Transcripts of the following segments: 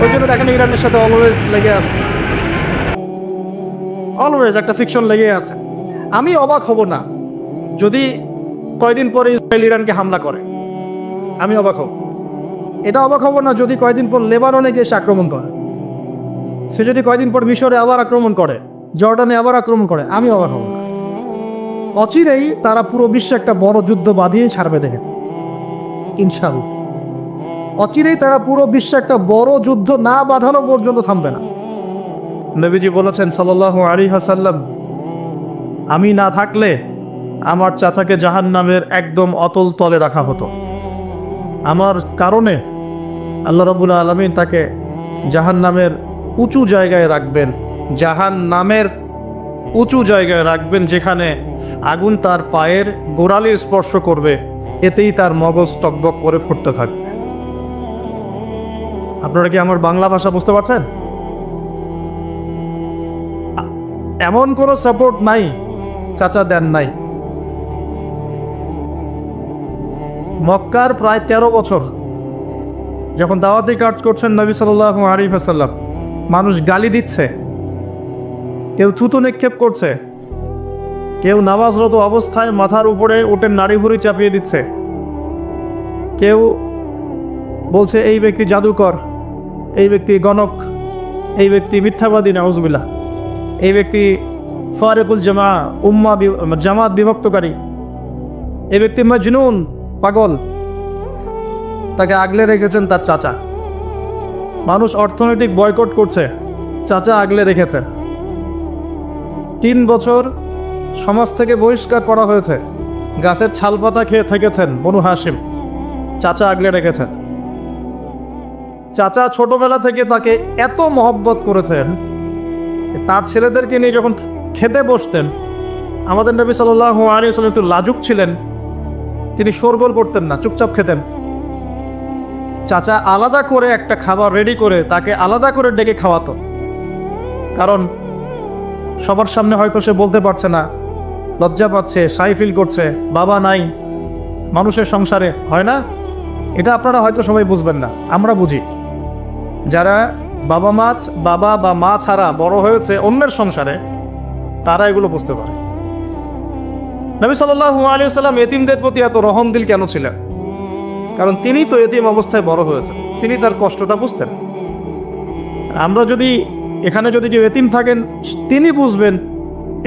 ওই জন্য দেখেন ইরানের সাথে অলওয়েজ লেগে আছে, অলওয়েজ একটা ফিকশন লেগে আছে। আমি অবাক হব না যদি কয়দিন পরে ইসরায়েল ইরানকে হামলা করে, আমি অবাক হব। এটা অবাক হব না যদি কয়দিন পর লেবাননে গিয়ে সে আক্রমণ করে, সে যদি কয়দিন পর মিশরে আবার আক্রমণ করে, জর্ডানে আবার আক্রমণ করে, আমি অবাক হব না। অচিরেই তারা পুরো বিশ্বে একটা বড় যুদ্ধ বাঁধিয়ে ছাড়বে, দেখেন ইনশাআল্লাহ। অচিরেই তারা পুরো বিশ্বে একটা বড় যুদ্ধ না বাঁধানো পর্যন্ত থামবে না। নবীজি বলেছেন সাল্লাল্লাহু আলাইহি ওয়াসাল্লাম, আমি না থাকলে আমার চাচাকে জাহান্নামের একদম অতল তলে রাখা হতো। আমার কারণে আল্লাহ রাব্বুল আলামিন তাকে জাহান্নামের উঁচু জায়গায় রাখবেন, জাহান্নামের উঁচু জায়গায় রাখবেন, যেখানে আগুন তার পায়ের গোড়ালি স্পর্শ করবে, এতেই তার মগজ টকবক করে ফুটতে থাকবে। আপনারা কি আমার বাংলা ভাষা বুঝতে পারছেন? এমন কোনো সাপোর্ট নাই চাচা দেন নাই। মক্কার প্রায় 13 বছর যখন দাওয়াতি কাজ করছেন নবী সাল্লাল্লাহু আলাইহি ওয়াসাল্লাম, মানুষ গালি দিচ্ছে, কেউ থুতু নিক্ষেপ করছে, কেউ নামাজরত অবস্থায় মাথার উপরে উটের নাড়ি ভুড়ি চাপিয়ে দিচ্ছে, কেউ বলছে এই ব্যক্তি জাদুকর, এই ব্যক্তি গণক, এই ব্যক্তি মিথ্যাবাদী, নাউজুবিল্লাহ, এই ব্যক্তি ফারিকুল জামাত বিভক্তকারী, এই ব্যক্তি মজনুন, পাগল। তাকে আগলে রেখেছেন তার চাচা। মানুষ অর্থনৈতিক বয়কট করছে, চাচা আগলে রেখেছেন। 3 বছর সমাজ থেকে বহিষ্কার করা হয়েছে, গাছের ছালপাতা খেয়ে থেকেছেন বনু হাশিম, চাচা আগলে রেখেছেন। চাচা ছোটবেলা থেকে তাকে এত মহব্বত করেছেন, তার ছেলেদেরকে নিয়ে যখন খেতে বসতেন, আমাদের নবী সাল্লাল্লাহু আলাইহি ওয়াসাল্লাম একটু লাজুক ছিলেন, তিনি শোরগোল করতেন না, চুপচাপ খেতেন। চাচা আলাদা করে একটা খাবার রেডি করে তাকে আলাদা করে ডেকে খাওয়াতো, কারণ সবার সামনে হয়তো সে বলতে পারছে না, লজ্জা পাচ্ছে, শাই ফিল করছে, বাবা নাই মানুষের সংসারে, হয় না? এটা আপনারা হয়তো সবাই বুঝবেন না, আমরা বুঝি। যারা বাবা বা মা ছাড়া বড় হয়েছে অন্যের সংসারে, তারা এগুলো বুঝতে পারে। নবী সাল্লাল্লাহু আলাইহি ওয়াসাল্লাম এতিমদের প্রতি এত রহম দিল কেন ছিলেন? কারণ তিনি তো এতিম অবস্থায় বড় হয়েছেন, তিনি তার কষ্টটা বুঝতেন। আমরা যদি এখানে যদি কেউ এতিম থাকেন, তিনি বুঝবেন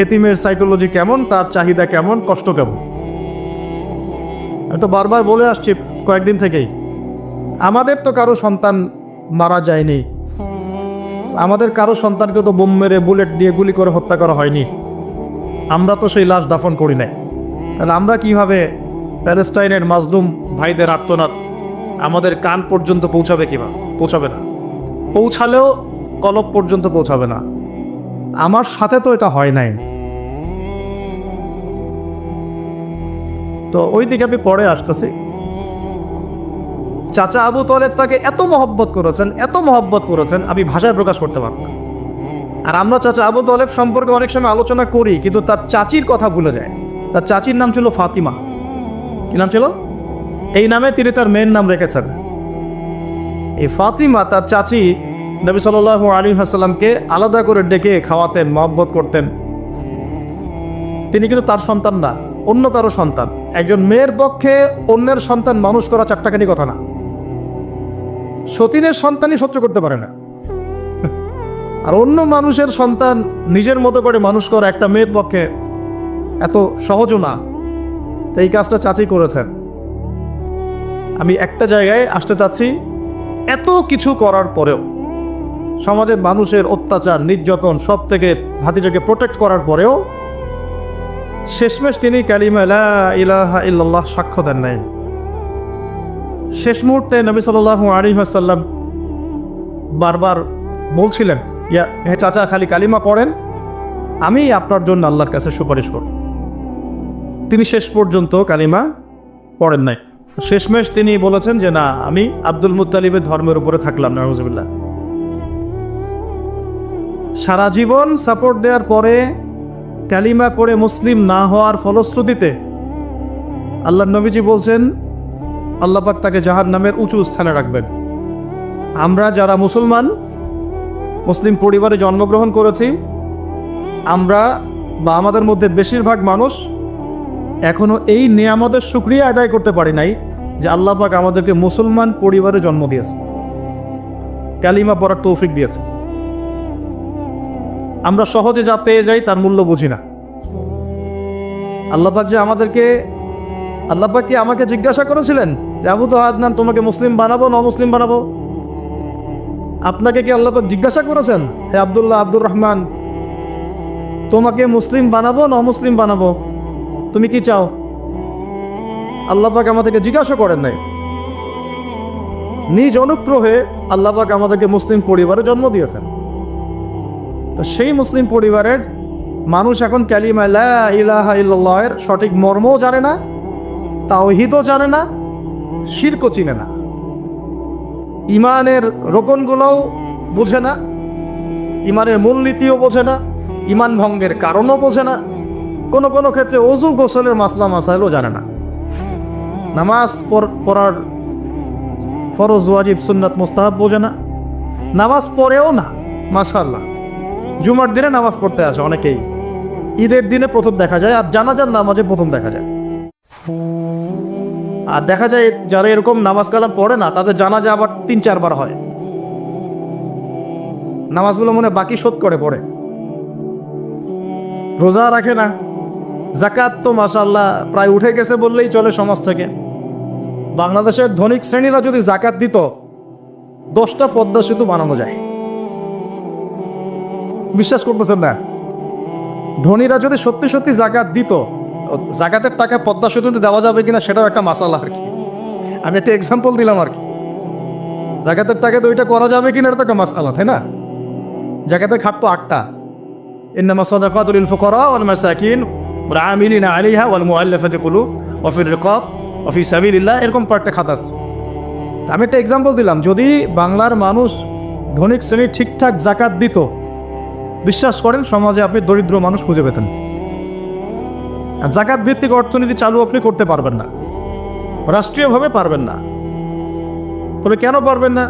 এতিমের সাইকোলজি কেমন, তার চাহিদা কেমন, কষ্ট কেমন। আমি তো বারবার বলে আসছি কয়েকদিন থেকেই, আমাদের তো কারো সন্তান মারা যায়নি, আমাদের কারো সন্তানকে তো বোম মেরে বুলেট দিয়ে গুলি করে হত্যা করা হয়নি, আমরা তো সেই লাশ দাফন করি নাই। তাহলে আমরা কিভাবে প্যালেস্টাইনের মাজলুম ভাইদের আর্তনাদ আমাদের কান পর্যন্ত পৌঁছাবে? কিভাবে পৌঁছাবে না, পৌঁছালেও কলব পর্যন্ত পৌঁছাবে না। আমার সাথে তো এটা হয় নাই। তো ওই দিকে আমি পরে আসতেছি। চাচা আবু তলেব তাকে এত মহব্বত করেছেন, আমি ভাষায় প্রকাশ করতে পারব না। আর আমরা চাচা আবু তলেব সম্পর্কে অনেক সময় আলোচনা করি, কিন্তু তার চাচির কথা ভুলে যায়। তার চাচির নাম ছিল ফাতিমা। কি নাম ছিল? এই নামে তিনি তার মেয়ের নাম রেখেছেন। এই ফাতিমা, তার চাচি, নবী সাল্লাল্লাহু আলাইহি ওয়াসাল্লামকে আলাদা করে ডেকে খাওয়াতেন, মহব্বত করতেন। তিনি কিন্তু তার সন্তান না, অন্য কারো সন্তান। একজন মেয়ের পক্ষে অন্যের সন্তান মানুষ করা চারটাখানি কথা না। সতীনের সন্তানই সহ্য করতে পারে না, আর অন্য মানুষের সন্তান নিজের মতো করে মানুষ করা একটা মেয়ের পক্ষে এত সহজও না। তো এই কাজটা চাচি করেছেন। আমি একটা জায়গায় আসতে চাচ্ছি, এত কিছু করার পরেও, সমাজের মানুষের অত্যাচার, নির্যাতন সব থেকে ভাতিজাকে প্রোটেক্ট করার পরেও শেষমেশ তিনি কালিমা লা ইলাহা ইল্লাল্লাহ সাক্ষ্য দেন নাই। শেষ মুহূর্তে নবী সাল্লাল্লাহু আলাইহি ওয়াসাল্লাম বারবার বলছিলেন, হে চাচা, খালি কালিমা পড়েন, আমি আপনার জন্য আল্লাহর কাছে সুপারিশ করব। তিনি শেষ পর্যন্ত কালিমা পড়েন নাই। শেষমেশ তিনি বলেছেন যে না, আমি আব্দুল মুত্তালিবের ধর্মের উপরে থাকলাম, নাউজুবিল্লাহ। সারা জীবন সাপোর্ট দেওয়ার পরে কালিমা করে মুসলিম না হওয়ার ফলশ্রুতিতে আল্লাহর নবীজি বলছেন আল্লাহ পাক তাকে জাহান্নামের উঁচু স্থানে রাখবেন। আমরা যারা মুসলমান, মুসলিম পরিবারে জন্মগ্রহণ করেছি, আমরা বা আমাদের মধ্যে বেশিরভাগ মানুষ এখনও এই নিয়ামতের শুকরিয়া আদায় করতে পারি নাই যে আল্লাহ পাক আমাদেরকে মুসলমান পরিবারে জন্ম দিয়েছে, কালিমা পড়ার তৌফিক দিয়েছে। আমরা সহজে যা পেয়ে যাই তার মূল্য বুঝি না। আল্লাহ পাক যে আমাদেরকে, আল্লাহ পাক কি আমাকে জিজ্ঞাসা করেছিলেন যে আবু তো আদনান তোমাকে মুসলিম বানাবো না মুসলিম বানাবো? আপনাকে কি আল্লাহ পাক জিজ্ঞাসা করেছেন হে আব্দুল্লাহ, আব্দুর রহমান, তোমাকে মুসলিম বানাবো না অমুসলিম বানাবো, তুমি কি চাও? আল্লাহ পাক আমাদেরকে জিজ্ঞাসা করেন নাই। নিজ অনুগ্রহে আল্লাহ পাক আমাদেরকে মুসলিম পরিবারে জন্ম দিয়েছেন। তো সেই মুসলিম পরিবারের মানুষ এখন কালিমা লা ইলাহা ইল্লাল্লাহের সঠিক মর্মও জানে না, তাওহীদও জানে না, শিরকও চিনে না, ইমানের রোকনগুলোও বোঝে না, ইমানের মূলনীতিও বোঝে না, ইমান ভঙ্গের কারণও বোঝে না, কোনো কোনো ক্ষেত্রে ওযু গোসলের মাসলা মাসাইলও জানে না, নামাজ পড়ার ফরজ ওয়াজিব সুন্নাত মুস্তাহাব বোঝে না, নামাজ পড়েও না। মাশাআল্লাহ, জুমার দিনে নামাজ পড়তে আসে অনেকেই, ঈদের দিনে প্রথম দেখা যায়, আর জানাজার নামাজে প্রথম দেখা যায়। আর দেখা যায় যারা এরকম নামাজ কালাম পড়ে না তাদের জানাজা আবার 3-4 বার হয়। নামাজগুলো মনে বাকি শোধ করে পড়ে, রোজা রাখে না, যাকাত তো মাশাআল্লাহ প্রায় উঠে গেছে বললেই চলে সমাজ থেকে। বাংলাদেশের ধনিক শ্রেণীরা যদি যাকাত দিত 10টা পদ্মা সেতু বানানো যায়। বিশ্বাস করতেছেন না? ধনীরা যদি সত্যি সত্যি যাকাত দিত, যাকাতের টাকা পদ্মা সেতুতে দেওয়া যাবে কিনা সেটাও একটা মাসালা আর কি। আমি একটা এক্সাম্পল দিলাম আর কি। যাকাতের টাকা তো ওইটা করা যাবে কিনা এটা তো একটা মাসালা, তাই না? যাকাতের খাত তো 8টা, ইন্নামা সাদাকাতু লিল ফুকারা ওয়াল মাসাকিন ওয়াল আমিলিনা আলাইহা ওয়াল মুআল্লাফাতি কুলুব ওয়া ফির রিকাব ওয়া ফি সাবিলিল্লাহ, এরকম পার্টটা খাত আছে। আমি একটা এক্সাম্পল দিলাম, যদি বাংলার মানুষ ধনিক শ্রেণী ঠিকঠাক যাকাত দিত, বিশ্বাস করেন সমাজে আপনি দরিদ্র মানুষ খুঁজে পেতেন। আর যাকাত ভিত্তিক অর্থনীতি চালু আপনি করতে পারবেন না, রাষ্ট্রীয়ভাবে পারবেন না। তবে কেন পারবেন না?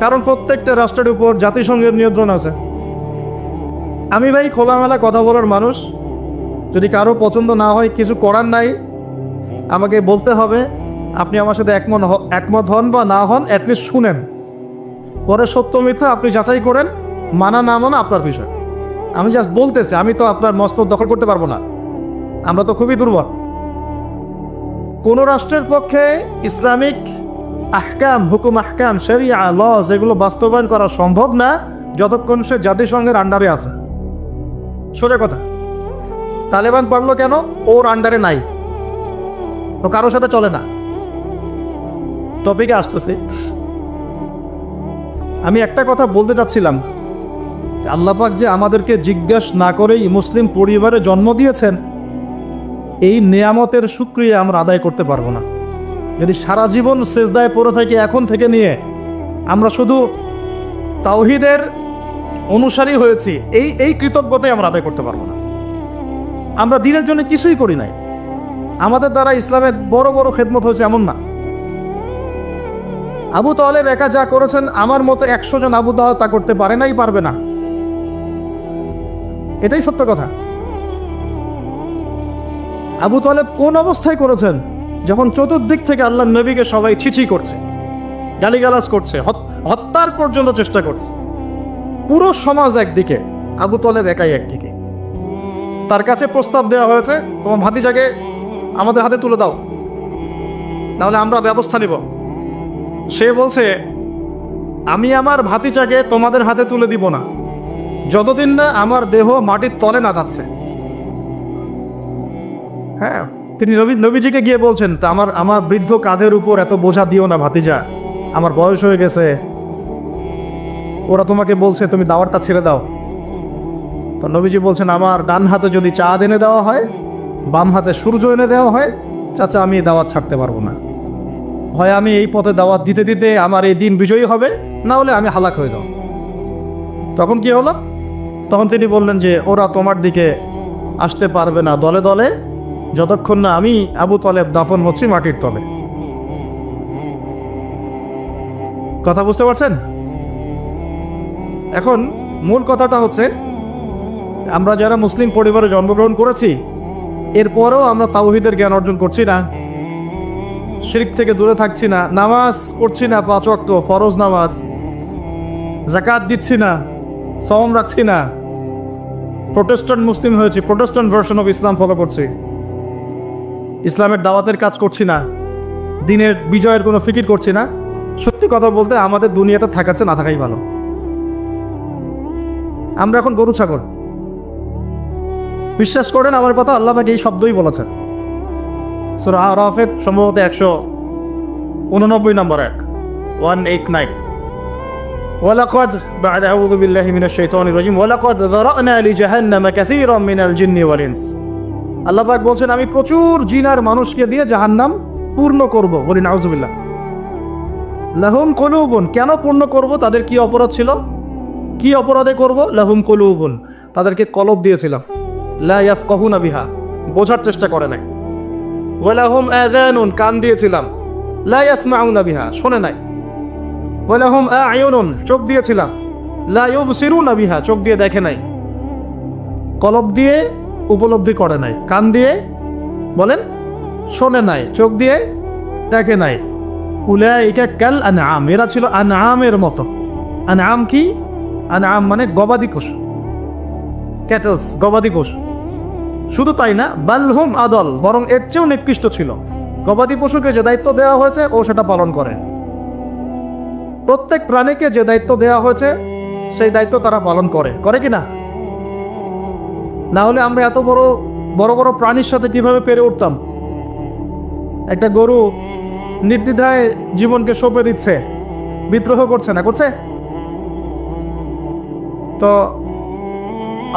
কারণ প্রত্যেকটা রাষ্ট্রের উপর জাতিসংঘের নিয়ন্ত্রণ আছে। আমি ভাই খোলামেলা কথা বলার মানুষ, যদি কারো পছন্দ না হয় কিছু করার নাই, আমাকে বলতে হবে। আপনি আমার সাথে একমত হন বা না হন, অ্যাটলিস্ট শুনেন, পরে সত্য মিথ্যা আপনি যাচাই করেন, মানা না মানা আপনার বিষয়। আমি জাস্ট বলতেছি, আমি তো আপনার মস্তক দখল করতে পারবো না, আমরা তো খুবই দুর্বল। কোন রাষ্ট্রের পক্ষে ইসলামিক আহকাম, হুকুম আহকাম, শরিয়া ল যেগুলো বাস্তবায়ন করা সম্ভব না যতক্ষণ সে জাতিসংঘের আন্ডারে আছে। সোজা কথা। তালেবান পারলো কেন? ওর আন্ডারে নাই, তো কারোর সাথে চলে না। টপিকে আসতেছি। আমি একটা কথা বলতে চাচ্ছিলাম, আল্লাহ পাক যে আমাদেরকে জিজ্ঞাসা না করেই মুসলিম পরিবারে জন্ম দিয়েছেন, এই নিয়ামতের শুকরিয়া আমরা আদায় করতে পারবো না। যদি সারা জীবন সেজদায় পড়ে থাকি এখন থেকে নিয়ে, আমরা শুধু তাওহীদের অনুসারী হয়েছি, এই কৃতজ্ঞতাই আমরা আদায় করতে পারবো না। আমরা দিনের জন্য কিছুই করি নাই, আমাদের দ্বারা ইসলামের বড় বড় খেদমত হয়েছে এমন না। আবু তালেব একা যা করেছেন, আমার মতো 100 জন আবু তালেব তা করতে পারে নাই, পারবে না। এটাই সত্য কথা। আবু তালেব কোন অবস্থায় করেছেন? যখন চতুর্দিক থেকে আল্লাহর নবীকে সবাই ছিছি করছে, গালিগালাজ করছে, হত্যার পর্যন্ত চেষ্টা করছে। পুরো সমাজ একদিকে, আবু তালেব একাই একদিকে। তার কাছে প্রস্তাব দেওয়া হয়েছে, তোমার ভাতিজাকে আমাদের হাতে তুলে দাও, নাহলে আমরা ব্যবস্থা নিব। সে বলছে, আমি আমার ভাতিজাকে তোমাদের হাতে তুলে দিব না যতদিন না আমার দেহ মাটির তলে না যাচ্ছে। হ্যাঁ, তিনি নবীজিকে গিয়ে বলছেন, তা আমার বৃদ্ধ কাঁধের উপর এত বোঝা দিও না ভাতিজা, আমার বয়স হয়ে গেছে, ওরা তোমাকে বলছে তুমি দাওয়াতটা ছেড়ে দাও। তো নবীজি বলছেন, আমার ডান হাতে যদি চাঁদ এনে দেওয়া হয়, বাম হাতে সূর্য এনে দেওয়া হয়, চাচা আমি দাওয়াত ছাড়তে পারবো না। হয় আমি এই পথে দাওয়াত দিতে দিতে আমার এই দিন বিজয়ী হবে, না হলে আমি হালাক হয়ে যাব। তখন কি হলো? তখন তিনি বললেন যে ওরা তোমার দিকে আসতে পারবে না দলে দলে যতক্ষণ না আমি আবু তালেব দাফন হচ্ছি মাটির তলে। কথা বুঝতে পারছেন? এখন মূল কথাটা হচ্ছে, আমরা যারা মুসলিম পরিবারে জন্মগ্রহণ করেছি এরপরেও আমরা তাওহীদের জ্ঞান অর্জন করছি না, শিরক থেকে দূরে থাকছি না, নামাজ পড়ছি না 5 ওয়াক্ত ফরজ নামাজ, যাকাত দিচ্ছি না, সওম রাখছি না, প্রোটেস্ট্যান্ট মুসলিম হয়েছি, Protestant version of Islam follow করছি, ইসলামের দাওয়াতের কাজ করছি না, দিনের বিজয়ের কোনো ফিকির করছি না। সত্যি কথা বলতে আমাদের দুনিয়াতে থাকার চেয়ে না থাকাই ভালো। আমরা এখন গরু ছাগল। বিশ্বাস করেন আমার কথা, আল্লাহ পাক এই শব্দই বলেছেন সূরা আরাফের সম্ভবত 189 নম্বর আয়াত 189। ওয়ালাকাদ বা'দা আউযু বিল্লাহি মিনাশ শাইতানির রাজিম ওয়ালাকাদ যারা'না লিজাহান্নামা কাসীরাম মিনাল জিন্নি ওয়াল ইনস। আল্লাহ পাক বলছেন আমি প্রচুর জিন আর মানুষকে দিয়ে জাহান্নাম পূর্ণ করব। বলি নাউযুবিল্লাহ। লাহুম কুলুবুন, কেন পূর্ণ করব? তাদের কি অপরাধ ছিল? কি অপরাধে করব? লাহুম কুলুবুন, তাদেরকে কলব দিয়েছিলাম, লা ইয়াফকাহুনা বিহা, বোঝার চেষ্টা করে নাই। ওয়ালাহুম আযানুন, কান দিয়েছিলাম, লা ইয়াসমাউনা বিহা, শোনে নাই। ওয়ালাহুম আ'য়ুনুন, চোখ দিয়েছিলাম, লা ইউবসিরুনা বিহা, চোখ দিয়ে দেখে নাই। কলব দিয়ে উপলব্ধি করে নাই, কান দিয়ে বলেন শোনে নাই, চোখ দিয়ে দেখে নাই। উলাইকা কাল আনআম, এরা ছিল আনআমের মতো। আনআম কি? আনআম মানে গবাদি পশু, ক্যাটলস, গবাদি পশু। শুধু তাই না, বালহুম আদল, বরং এর চেয়েও নিকৃষ্ট ছিল। গবাদি পশুকে যে দায়িত্ব দেওয়া হয়েছে ও সেটা পালন করে। প্রত্যেক প্রাণীকে যে দায়িত্ব দেওয়া হয়েছে সেই দায়িত্ব তারা পালন করে, করে কি না? না হলে আমরা এত বড় বড় বড় প্রাণীর সাথে কিভাবে পেরে উঠতাম? একটা গরু নির্দ্বিধায় জীবনকে সঁপে দিচ্ছে, বিদ্রোহ করছে না, করছে? তো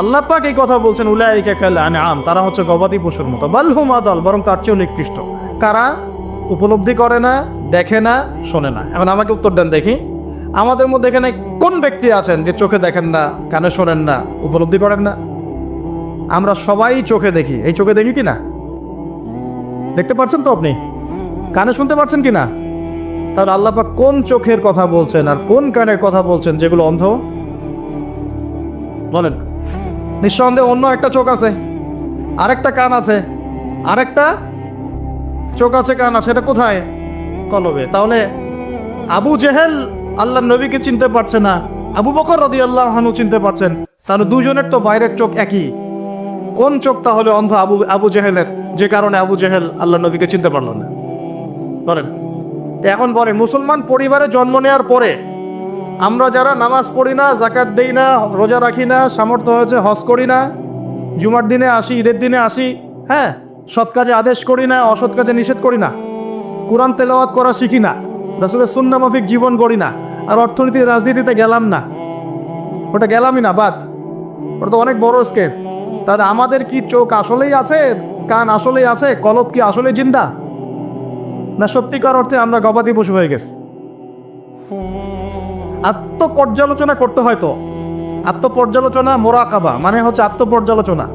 আল্লাহ পাক এই কথা বলছেন উলাইকা কাল আনআম, তারা হচ্ছে গবাদি পশুর মতো। বাল হুম আদাল, বরং তার চেয়েও নিকৃষ্ট। কারা? উপলব্ধি করে না, দেখে না, শোনে না। এখন আমাকে উত্তর দেন দেখি, আমাদের মধ্যে এখানে কোন ব্যক্তি আছেন যে চোখে দেখেন না, কানে শোনেন না, উপলব্ধি করেন না? আমরা সবাই চোখে দেখি। এই চোখে দেখি কি না? দেখতে পাচ্ছেন তো আপনি? কানে শুনতে পাচ্ছেন কি না? তাহলে আল্লাহ পাক কোন চোখের কথা বলছেন আর কোন কানের কথা বলছেন যেগুলো অন্ধ? বলেন। নিঃসন্দেহে অন্য একটা চোখ আছে, আরেকটা কান আছে, আরেকটা চোখ আছে, কান আছে, এটা কোথায়? কলবে। তাহলে আবু জেহেল আল্লাহর নবীকে চিনতে পারছে না, আবু বকর রাদিয়াল্লাহু আনহু চিনতে পারছেন, তাহলে দুজনের তো বাইরের চোখ একই। কোন চোখ তাহলে অন্ধ আবু জেহেলের, যে কারণে আবু জেহেল আল্লাহর নবীকে চিনতে পারল না? বলেন। এখন বলে মুসলমান পরিবারে জন্ম নেওয়ার পরে আমরা যারা নামাজ পড়ি না, যাকাত দেই না, রোজা রাখি না, সামর্থ্য হয়েছে হজ করি না, জুমার দিনে আসি, ঈদের দিনে আসি, হ্যাঁ, সৎ কাজে আদেশ করি না, অসৎ কাজে নিষেধ করি না, কোরআন তেলাওয়াত করা শিখি না, রাসূলের সুন্নাহ মাফিক জীবন গড়ি না, আর অর্থনীতি রাজনীতিতে গেলাম না, ওটা গেলামই না, বাদ, ওটা তো অনেক বড় স্কেল। তাহলে আমাদের কি চোখ আসলেই আছে, কান আসলেই আছে, কলব কি আসলে জিন্দা, না সত্যিকার অর্থে আমরা গবাদি পশু হয়ে গেছি? আত্মপর্যালোচনা করতে হয়। তো আত্মপর্যালোচনা, মোরাকাবা মানে হচ্ছে আত্মপর্যালোচনা,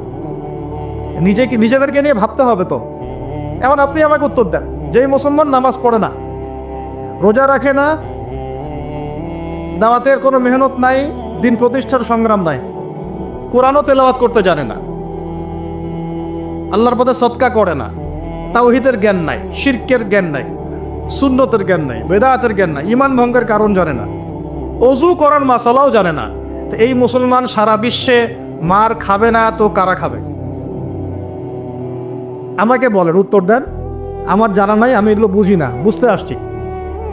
নিজেদেরকে নিয়ে ভাবতে হবে। তো এখন আপনি আমাকে উত্তর দেন, যেই মুসলমান নামাজ পড়ে না, রোজা রাখে না, দাওয়াতের কোনো মেহনত নাই, দিন প্রতিষ্ঠার সংগ্রাম নাই, কোরআনও তেলাওয়াত করতে জানে না, আল্লাহর পথে সদকা করে না, তাওহীদের জ্ঞান নাই, শিরকের জ্ঞান নাই, সুন্নতের জ্ঞান নাই, বেদাতের জ্ঞান নাই, ঈমান ভঙ্গের কারণ জানে না, অজু করার মাসালাও জানে না, তো এই মুসলমান সারা বিশ্বে মার খাবে না তো কারা খাবে? আমাকে বলেন, উত্তর দেন। আমার জানা নাই, আমি এগুলো বুঝি না, বুঝতে আসছি।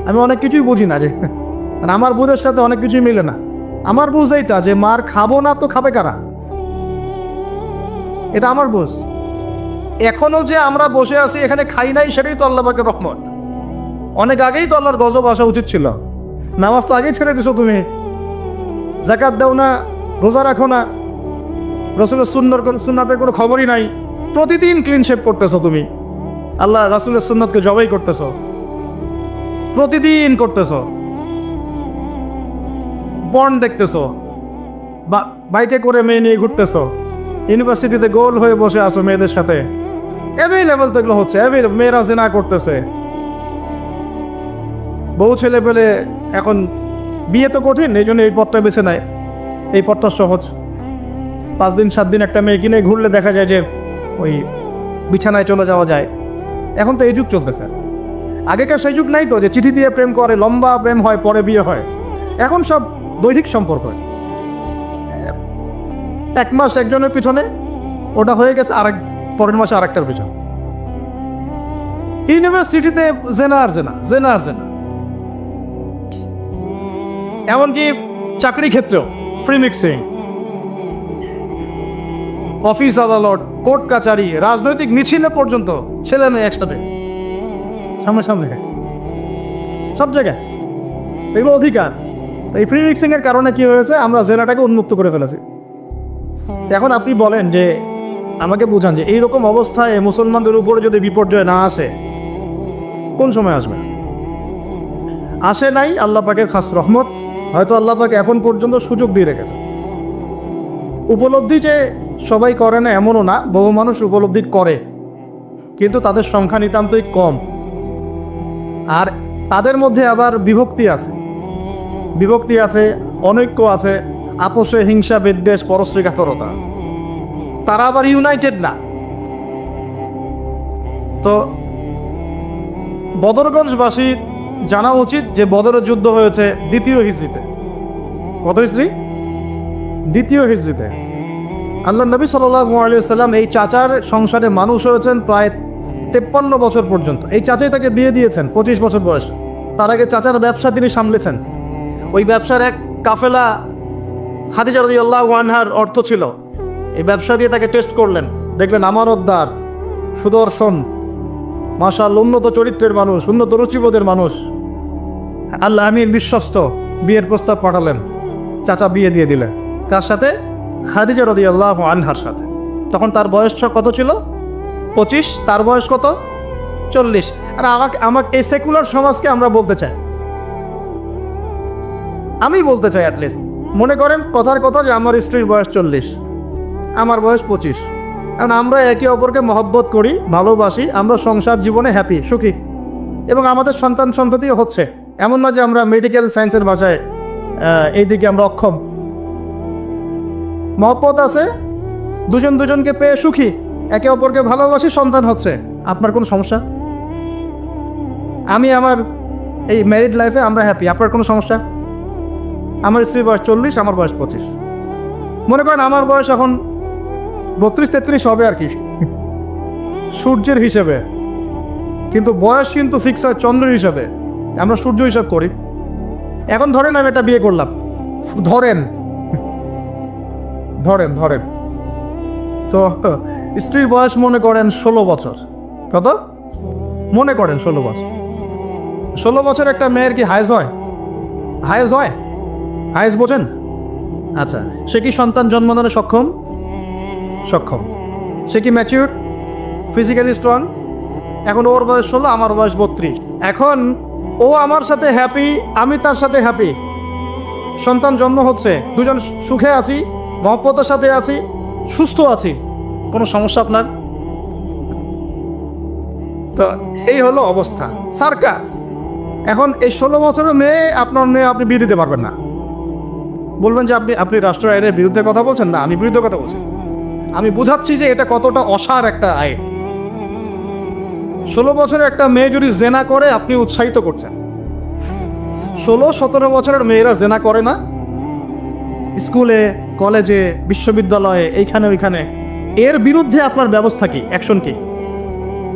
আমি অনেক কিছুই বুঝি না, যে আমার বুঝের সাথে অনেক কিছুই মিলে না। আমার বুঝ এইটা যে মার খাবো না তো খাবে কারা, এটা আমার বুঝ। এখনো যে আমরা বসে আছি এখানে খাই নাই, সেটাই তো আল্লাহ পাকের রহমত। অনেক আগেই তো আল্লাহর গজব আসা উচিত ছিল। নামাজ তো আগেই ছেড়ে দিছো তুমি, যাকাত দাও না, রোজা রাখো না, রাসূলের সুন্নাতের কোনো খবরই নাই, প্রতিদিন ক্লিন শেভ করতেছো তুমি, আল্লাহ রাসূলের সুন্নাতকে জবাই করতেছো, প্রতিদিন করতেছো, পর্ন দেখতেছো, বাইকে করে মেয়ে নিয়ে ঘুরতেছো, ইউনিভার্সিটিতে গোল হয়ে বসে আসো মেয়েদের সাথে, অ্যাভেলেবল তো এগুলো হচ্ছে, মেয়েরা জিনা করতেছে, বউ ছেলে পেলে। এখন বিয়ে তো কঠিন, এই জন্য এই পথটা বেছে নেয়, এই পথটা সহজ, 5 দিন 7 দিন একটা মেয়ে কিনে ঘুরলে দেখা যায় যে ওই বিছানায় চলে যাওয়া যায়। এখন তো এই যুগ চলতেছে। আগেকার সেই যুগ নাই তো যে চিঠি দিয়ে প্রেম করে, লম্বা প্রেম হয়, পরে বিয়ে হয়। এখন সব দৈহিক সম্পর্ক, 1 মাস একজনের পিছনে, ওটা হয়ে গেছে পরের মাসে আরেকটার পিছনে। ইউনিভার্সিটিতে জেনা আর জেনা, জেনা আর জেনা। এমনকি চাকরি ক্ষেত্রেও ফ্রি মিক্সিং, অফিস আদালত, কোর্ট কাচারি, রাজনৈতিক মিছিলে পর্যন্ত ছেলে মেয়ে একসাথে সামনে সব জায়গায়। এগুলো অধিকার। এই ফ্রি মিক্সিং এর কারণে কি হয়েছে, আমরা জেনাটাকে উন্মুক্ত করে ফেলেছি। এখন আপনি বলেন যে, আমাকে বুঝান যে এইরকম অবস্থায় মুসলমানদের উপরে যদি বিপর্যয় না আসে, কোন সময় আসবে? আসে নাই, আল্লাহ পাকের খাস রহমত। হয়তো আল্লাহ পাক এখন পর্যন্ত সুযোগ দিয়ে রেখেছে। উপলব্ধি যে সবাই করে না এমনও না, বহু মানুষ উপলব্ধি করে, কিন্তু তাদের সংখ্যা নিতান্তই কম। আর তাদের মধ্যে আবার বিভক্তি আছে, অনৈক্য আছে, আপোষে হিংসা, বিদ্বেষ, পরশ্রীকাতরতা আছে। তারা আবার ইউনাইটেড না। তো বদরগঞ্জবাসী জানা উচিত যে বদরের যুদ্ধ হয়েছে 2য় হিজরিতে। কত হিজরি? 2য় হিজরিতে। আল্লাহ নবী সাল্লাল্লাহু আলাইহি ওয়াসাল্লাম এই চাচার সংসারে মানুষ হয়েছেন প্রায় 53 বছর পর্যন্ত। এই চাচাই তাকে বিয়ে দিয়েছেন 25 বছর বয়সে। তার আগে চাচার ব্যবসা তিনি সামলেছেন। ওই ব্যবসার এক কাফেলা খাদিজা রাদিয়াল্লাহু আনহার অর্থ ছিল। এই ব্যবসা দিয়ে তাকে টেস্ট করলেন, দেখলেন আমানতদার, সুদর্শন, মাশাআল্লাহ উন্নত চরিত্রের মানুষ, উন্নত রুচিবোধের মানুষ, আল্লাহ আমিন, বিশ্বস্ত। বিয়ের প্রস্তাব পাঠালেন, চাচা বিয়ে দিয়ে দিলেন। কার সাথে? খাদিজা রাদিয়াল্লাহু আনহার সাথে। তখন তার বয়স কত ছিল? 25। তার বয়স কত? 40। আর আমাকে এই সেকুলার সমাজকে আমরা বলতে চাই, আমি বলতে চাই অ্যাটলিস্ট, মনে করেন কথার কথা যে আমার স্ত্রীর বয়স 40, আমার বয়স 25, কারণ আমরা একে অপরকে মহব্বত করি, ভালোবাসি, আমরা সংসার জীবনে হ্যাপি, সুখী, এবং আমাদের সন্তান সন্ততিও হচ্ছে। এমন না যে আমরা মেডিকেল সায়েন্সের ভাষায় এইদিকে আমরা অক্ষম। মহব্বত আছে, দুজনকে পেয়ে সুখী, একে অপরকে ভালোবাসি, সন্তান হচ্ছে। আপনার কোনো সমস্যা? আমি আমার এই ম্যারিড লাইফে আমরা হ্যাপি, আপনার কোনো সমস্যা? আমার স্ত্রীর বয়স 40, আমার বয়স 25। মনে করেন আমার বয়স এখন 32-33 হবে আর কি, সূর্যের হিসেবে, কিন্তু বয়স কিন্তু ফিক্স হয় চন্দ্রের হিসাবে। আমরা সূর্য হিসাব করি। এখন ধরেন আমি একটা বিয়ে করলাম, ধরেন তো স্ত্রীর বয়স মনে করেন 16 বছর। কত? মনে করেন 16 বছর। 16 বছর একটা মেয়ের কি হায়েজ হয়? হায়েজ বোঝেন? আচ্ছা, সে কি সন্তান জন্মানোর সক্ষম? সে কি ম্যাচিউর, ফিজিক্যালি স্ট্রং? এখন ওর বয়স 16, আমার বয়স 32। এখন ও আমার সাথে হ্যাপি, আমি তার সাথে হ্যাপি, সন্তান জন্ম হচ্ছে, দুজন সুখে আছি, মহব্বতের সাথে আছি, সুস্থ আছি। কোনো সমস্যা আপনার? তো এই হলো অবস্থা, সার্কাস। এখন এই 16 বছরের মেয়ে, আপনার মেয়ে আপনি বিয়ে দিতে পারবেন না। বলবেন যে আপনি রাষ্ট্র আইনের বিরুদ্ধে কথা বলছেন। না, আমি বিরুদ্ধে কথা বলছি। আমি বুঝাচ্ছি যে এটা কতটা অসার একটা আইন। 16 বছরের একটা মেয়ে যদি জেনা করে, আপনি উৎসাহিত করছেন। 16-17 বছরের মেয়েরা জেনা করে না? স্কুলে, কলেজে, বিশ্ববিদ্যালয়ে, এইখানে ওইখানে, এর বিরুদ্ধে আপনার ব্যবস্থা কি, অ্যাকশন কি?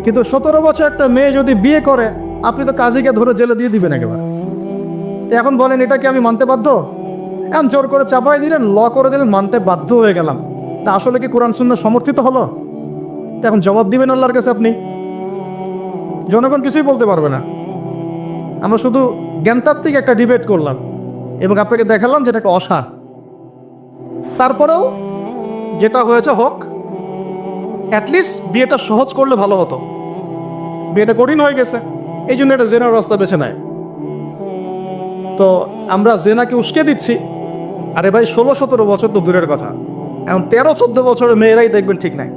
কিন্তু 17 বছর একটা মেয়ে যদি বিয়ে করে, আপনি তো কাজীকে ধরে জেলে দিয়ে দিবেন একেবারে। এখন বলেন এটা কি আমি মানতে বাধ্য? এখন জোর করে চাপাই দিলেন, ল করে দিলেন, মানতে বাধ্য হয়ে গেলাম। তা আসলে কি কোরআন সুন্নাহ সমর্থিত হলো? এখন জবাব দিবেন আল্লাহর কাছে আপনি। জনগণ কিছুই বলতে পারবে না। আমরা শুধু জ্ঞানতাত্ত্বিক একটা ডিবেট করলাম এবং আপনাকে দেখালাম যেটা একটা অসার। তারপরেও যেটা হয়েছে হোক, অ্যাটলিস্ট বিয়েটা সহজ করলে ভালো হতো। বিয়েটা কঠিন হয়ে গেছে, এই জন্য এটা জেনার রাস্তা বেছে নেয়। তো আমরা জেনাকে উস্কে দিচ্ছি। আরে ভাই, 16-17 বছর তো দূরের কথা, এখন 13-14 বছরের মেয়েরাই দেখবেন ঠিক নাই।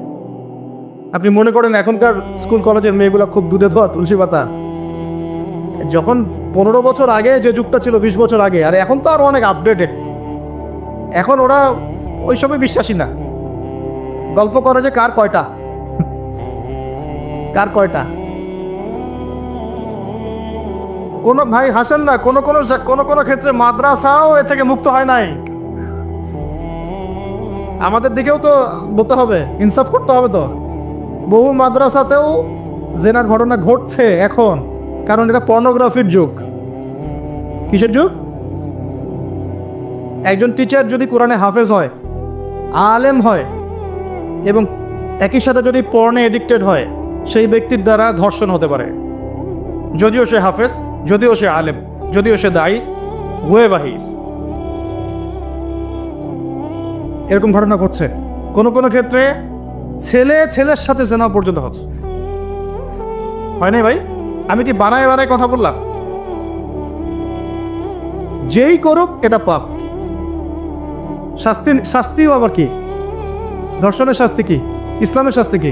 আপনি মনে করেন এখনকার স্কুল কলেজের মেয়েগুলো খুব দুধে ধোয়া তুলসী পাতা? যখন 15 বছর আগে যে যুগটা ছিল, 20 বছর আগে, আর এখন তো আরো অনেক আপডেটেড। এখন ওরা ওইসবে বিশ্বাসী না, গল্প করে যে কার কয়টা, কার কয়টা। কোনো ভাই হাসেন না, কোনো কোনো ক্ষেত্রে মাদ্রাসাও এ থেকে মুক্ত হয় নাই। আমাদের দিকেও তো বলতে হবে, ইনসাফ করতে হবে। তো বহু মাদ্রাসাতেও জেনার ঘটনা ঘটছে এখন, কারণ এটা পর্নোগ্রাফির যুগ। কিসের যুগ? একজন টিচার যদি কোরআনে হাফেজ হয়, আলেম হয়, এবং একই সাথে যদি পর্নে এডিক্টেড হয়, সেই ব্যক্তির দ্বারা ধর্ষণ হতে পারে, যদিও সে হাফেজ, যদিও সে আলেম, যদিও সে দায়ী, ওয়েভাহিস। এরকম ঘটনা ঘটছে। কোনো কোনো ক্ষেত্রে ছেলের সাথে জেনা পর্যন্ত হচ্ছে। হয় নাই ভাই? আমি কি বানায় বানায় কথা বললাম? যেই করুক এটা পাপ। শাস্তিও আবার কি? ধর্ষণের শাস্তি কি? ইসলামের শাস্তি কি?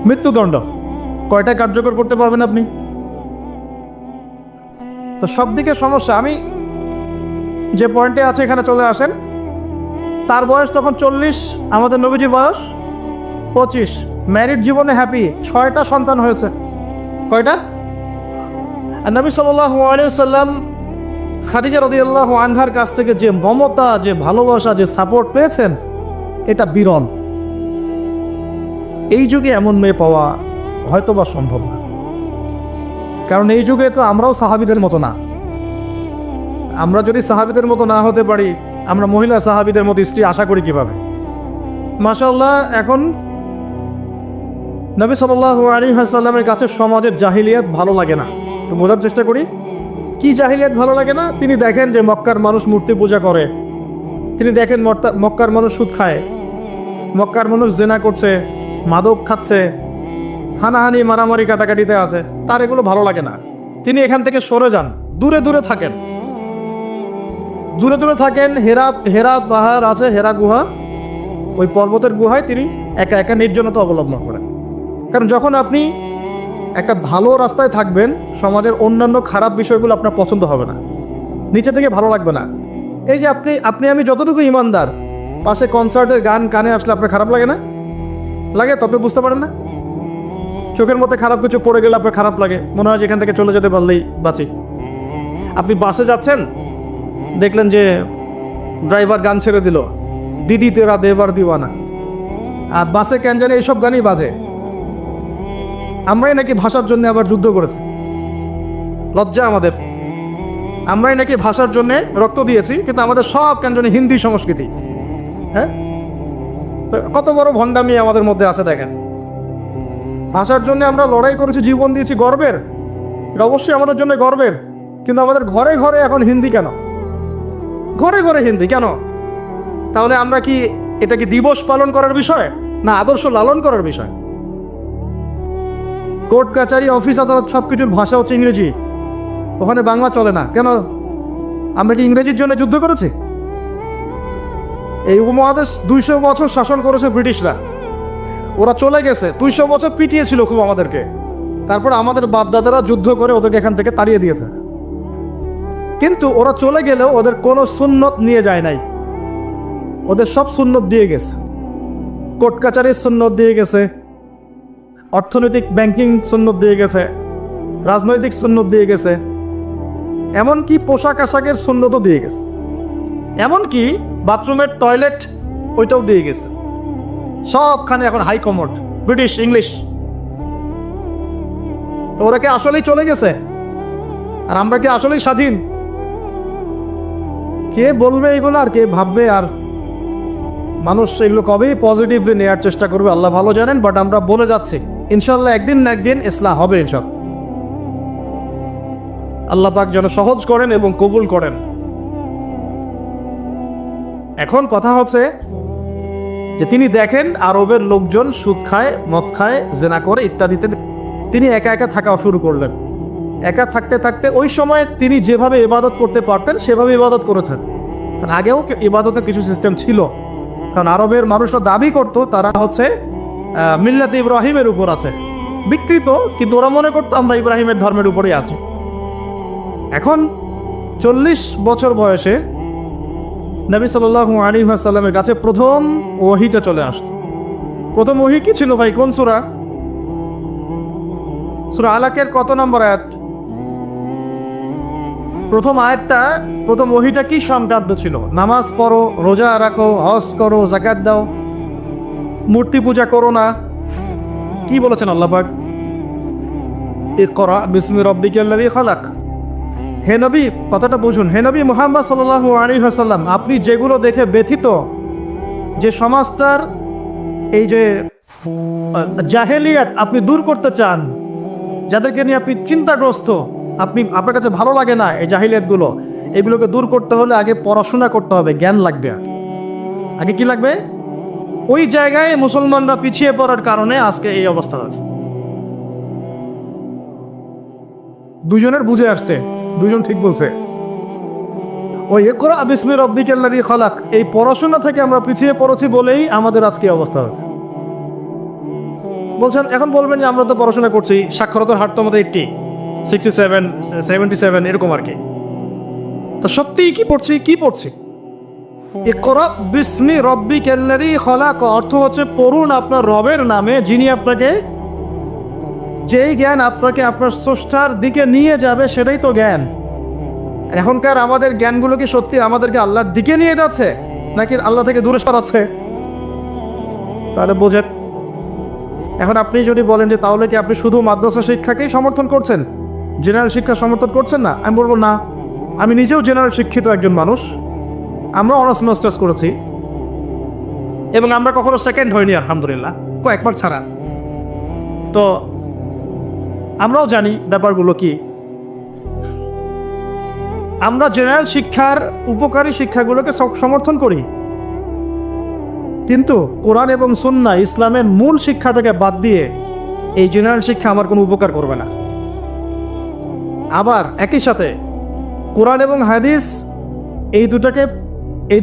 মৃত্যুদণ্ড। কয়টা কার্যকর করতে পারবেন আপনি? তো সব দিকে সমস্যা। আমি যে পয়েন্টে আছে এখানে চলে আসেন। তার বয়স তখন 40, আমাদের নবীজির বয়স 25। ম্যারিড জীবনে হ্যাপি, 6টা সন্তান হয়েছে। কয়টা? আর নবী সাল্লাল্লাহু আলাইহি ওয়াসাল্লাম খাদিজা রাদিয়াল্লাহু আনহার কাছ থেকে যে মমতা, যে ভালোবাসা, যে সাপোর্ট পেয়েছেন, এটা বিরল। এই যুগে এমন মেয়ে পাওয়া হয়তোবা সম্ভব না, কারণ এই যুগে তো আমরাও সাহাবীদের মতো না। আমরা যদি সাহাবীদের মতো না হতে পারি, আমরা মহিলা সাহাবীদের মতো স্ত্রী আশা করি কিভাবে? মাশাআল্লাহ। এখন নবী সাল্লাল্লাহু আলাইহি ওয়াসাল্লামের কাছে সমাজের জাহিলিয়াত ভালো লাগে না। তো বোঝার চেষ্টা করি, কি জাহিলিয়াত ভালো লাগে না? তিনি দেখেন যে মক্কার মানুষ মূর্তি পূজা করে, তিনি দেখেন মক্কার মানুষ সুদ খায়, মক্কার মানুষ জেনা করছে, মাদক খাচ্ছে, হানাহানি মারামারি কাটাকাটিতে আছে। তার এগুলো ভালো লাগে না। তিনি এখান থেকে সরে যান, দূরে দূরে থাকেন, দূরে দূরে থাকেন। হেরা পাহাড় আছে, হেরা গুহা, ওই পর্বতের গুহায় তিনি একা একা নির্জনতা অবলম্বন করেন। কারণ যখন আপনি একটা ভালো রাস্তায় থাকবেন, সমাজের অন্যান্য খারাপ বিষয়গুলো আপনার পছন্দ হবে না, নিচে থেকে ভালো লাগবে না। এই যে আপনি আমি যতটুকু ইমানদার, পাশে কনসার্টের গান কানে আসলে আপনার খারাপ লাগে না? লাগে তো? আপনি বুঝতে পারেন না? চোখের মধ্যে খারাপ কিছু পড়ে গেলে আপনার খারাপ লাগে, মনে হয় এখান থেকে চলে যেতে পারলেই বাঁচি। আপনি বাসে যাচ্ছেন, দেখলেন যে ড্রাইভার গান ছেড়ে দিল, দিদি তেরা দেবার দিওয়ানা, আর বাসে কেন জানি এইসব গানই বাজে। আমরাই নাকি ভাষার জন্য আবার যুদ্ধ করেছি, লজ্জা আমাদের। আমরাই নাকি ভাষার জন্য রক্ত দিয়েছি, কিন্তু আমাদের সব কেন জানি হিন্দি সংস্কৃতি। হ্যাঁ, তো কত বড় ভণ্ডামি আমাদের মধ্যে আছে দেখেন। ভাষার জন্য আমরা লড়াই করেছি, জীবন দিয়েছি, গর্বের। এটা অবশ্যই আমাদের জন্য গর্বের, কিন্তু আমাদের ঘরে ঘরে এখন হিন্দি কেন? ঘরে ঘরে হিন্দি কেন? তাহলে আমরা কি এটা কি দিবস পালন করার বিষয়, না আদর্শ লালন করার বিষয়? কোর্ট কাচারি, অফিস আদালত সবকিছুর ভাষা হচ্ছে ইংরেজি, ওখানে বাংলা চলে না কেন? আমরা কি ইংরেজির জন্য যুদ্ধ করেছি? এই উপমহাদেশ 200 বছর শাসন করেছে ব্রিটিশরা, ওরা চলে গেছে, 200 বছর পিটিয়েছিল খুব আমাদেরকে। তারপর আমাদের বাপদাদারা যুদ্ধ করে ওদেরকে এখান থেকে তাড়িয়ে দিয়েছে। কিন্তু ওরা চলে গেলেও ওদের কোনো সুন্নত নিয়ে যায় নাই, ওদের সব সুন্নত দিয়ে গেছে। কোর্ট কাচারির সুন্নত দিয়ে গেছে, অর্থনৈতিক ব্যাংকিং সুন্নত দিয়ে গেছে, রাজনৈতিক সুন্নত দিয়ে গেছে, এমনকি পোশাক আশাকের সুন্নতও দিয়ে গেছে, এমনকি বাথরুমের টয়লেট ওইটাও দিয়ে গেছে। সবখানে এখন হাই কমোড, ব্রিটিশ ইংলিশ। তো ওরা কি আসলেই চলে গেছে? আর আমরা কি আসলেই স্বাধীন? কে বলবে এগুলো আর কে ভাববে? আর মানুষ এগুলো কবেই পজিটিভলি নেওয়ার চেষ্টা করবে আল্লাহ ভালো জানেন। বাট আমরা বলে যাচ্ছি ইনশাল্লাহ একদিন না একদিন ইসলাম হবে ইনশাল্লাহ। আল্লাহ পাক যেন সহজ করেন এবং কবুল করেন। এখন কথা হচ্ছে যে তিনি দেখেন আরবের লোকজন সুদ খায়, মদ খায়, জেনা করে ইত্যাদিতে, তিনি একা একা থাকা শুরু করলেন। একা থাকতে থাকতে ওই সময় তিনি যেভাবে ইবাদত করতে পারতেন সেভাবে ইবাদত করেছেন। আগেও ইবাদতের কিছু সিস্টেম ছিল, কারণ আরবের মানুষরা দাবি করতো তারা হচ্ছে মিল্লাতে ইব্রাহিমের উপর আছে, বিকৃত, কিন্তু ওরা মনে করতো আমরা ইব্রাহিমের ধর্মের উপরেই আছি। এখন 40 বছর বয়সে নবী সাল্লাল্লাহু আলাইহি ওয়াসাল্লামের কাছে প্রথম ওহীটা চলে আসতো। প্রথম ওহী কি ছিল ভাই? কোন সূরা? সূরা আলাকের কত নম্বর আয়াত? প্রথম আয়াতটা, প্রথম ওহীটা কি সংক্রান্ত ছিল? নামাজ পড়ো, রোজা রাখো, হজ করো, যাকাত দাও, মূর্তি পূজা করো না। কি বলেছেন আল্লাহ পাক? ইকরা বিসমি রাব্বিকাল্লাযী খালাক। হে নবী, কথাটা বুঝুন। হে নবী মুহাম্মদ সাল্লাল্লাহু আলাইহি ওয়াসাল্লাম, আপনি যেগুলো দেখে ব্যথিত, যে সমাজটার এই যে জাহেলিয়াত আপনি দূর করতে চান, যাদেরকে নিয়ে আপনি চিন্তাগ্রস্ত, আপনার কাছে ভালো লাগে না এই জাহিলিয়াতগুলো, এগুলোকে দূর করতে হলে আগে পড়াশোনা করতে হবে, জ্ঞান লাগবে। আগে কি লাগবে? ওই জায়গায় মুসলমানরা পিছিয়ে পড়ার কারণে আজকে এই অবস্থা আছে। দুজনের বুঝে আসছে, দুজন ঠিক বলছে। ওই ইকরা বিসমি রাব্বিকাল্লাযী খালাক, এই পড়াশোনা থেকে আমরা পিছিয়ে পড়েছি বলেই আমাদের আজকে অবস্থা আছে। বলছেন, এখন বলবেন যে আমরা তো পড়াশোনা করছি, সাক্ষরতার হার তো আমাদের 80, 67, 77 এরকম আর কি। তো সত্যিই কি পড়ছি? ইকরা বিসমি রাব্বিকাল্লাযী খালাক অর্থ হচ্ছে পড়ুন আপনার রবের নামে, যিনি আপনাকে, যেই জ্ঞান আপনাকে আপনার স্রষ্টার দিকে নিয়ে যাবে, সেটাই তো জ্ঞান। এখনকার আমাদের জ্ঞানগুলো কি সত্যি আমাদেরকে আল্লাহর দিকে নিয়ে যাচ্ছে, নাকি আল্লাহ থেকে দূরে সরাচ্ছে? তাহলে বোঝেন। এখন আপনি যদি বলেন যে তাহলে কি আপনি শুধু মাদ্রাসা শিক্ষাকেই সমর্থন করছেন, জেনারেল শিক্ষা সমর্থন করছেন না, আমি বলবো না। আমি নিজেও জেনারেল শিক্ষিত একজন মানুষ, আমরা অনার্স মাস্টার্স করেছি এবং আমরা কখনো সেকেন্ড হইনি আলহামদুলিল্লাহ, কয়েকবার ছাড়া। তো আমরাও জানি ব্যাপারগুলো কি। আমরা জেনারেল শিক্ষার উপকারী শিক্ষাগুলোকে সমর্থন করি, কিন্তু কোরআন এবং সুন্নাহ ইসলামের মূল শিক্ষাটাকে বাদ দিয়ে এই জেনারেল শিক্ষা আমার কোনো উপকার করবে না। আবার একই সাথে কোরআন এবং হাদিস এই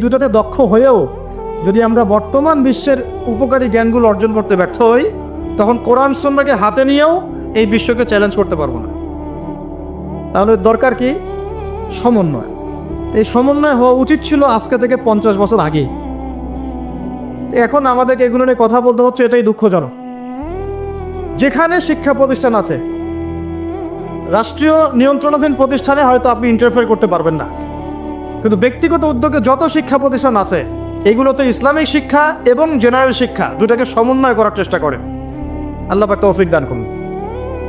দুটাতে দক্ষ হয়েও যদি আমরা বর্তমান বিশ্বের উপকারী জ্ঞানগুলো অর্জন করতে ব্যর্থ হই, তখন কোরআন সুন্নাহকে হাতে নিয়েও এই বিশ্বকে চ্যালেঞ্জ করতে পারবো না। তাহলে দরকার কি? সমন্বয়। এই সমন্বয় হওয়া উচিত ছিল আজকে থেকে 50 বছর আগেই। এখন আমাদেরকে এগুলো নিয়ে কথা বলতে হচ্ছে, এটাই দুঃখজনক। যেখানে শিক্ষা প্রতিষ্ঠান আছে, রাষ্ট্রীয় নিয়ন্ত্রণাধীন প্রতিষ্ঠানে হয়তো আপনি ইন্টারফেয়ার করতে পারবেন না, কিন্তু ব্যক্তিগত উদ্যোগে যত শিক্ষা প্রতিষ্ঠান আছে, এগুলোতে ইসলামিক শিক্ষা এবং জেনারেল শিক্ষা দুটাকে সমন্বয় করার চেষ্টা করেন। আল্লাহ পাক তৌফিক দান করুন।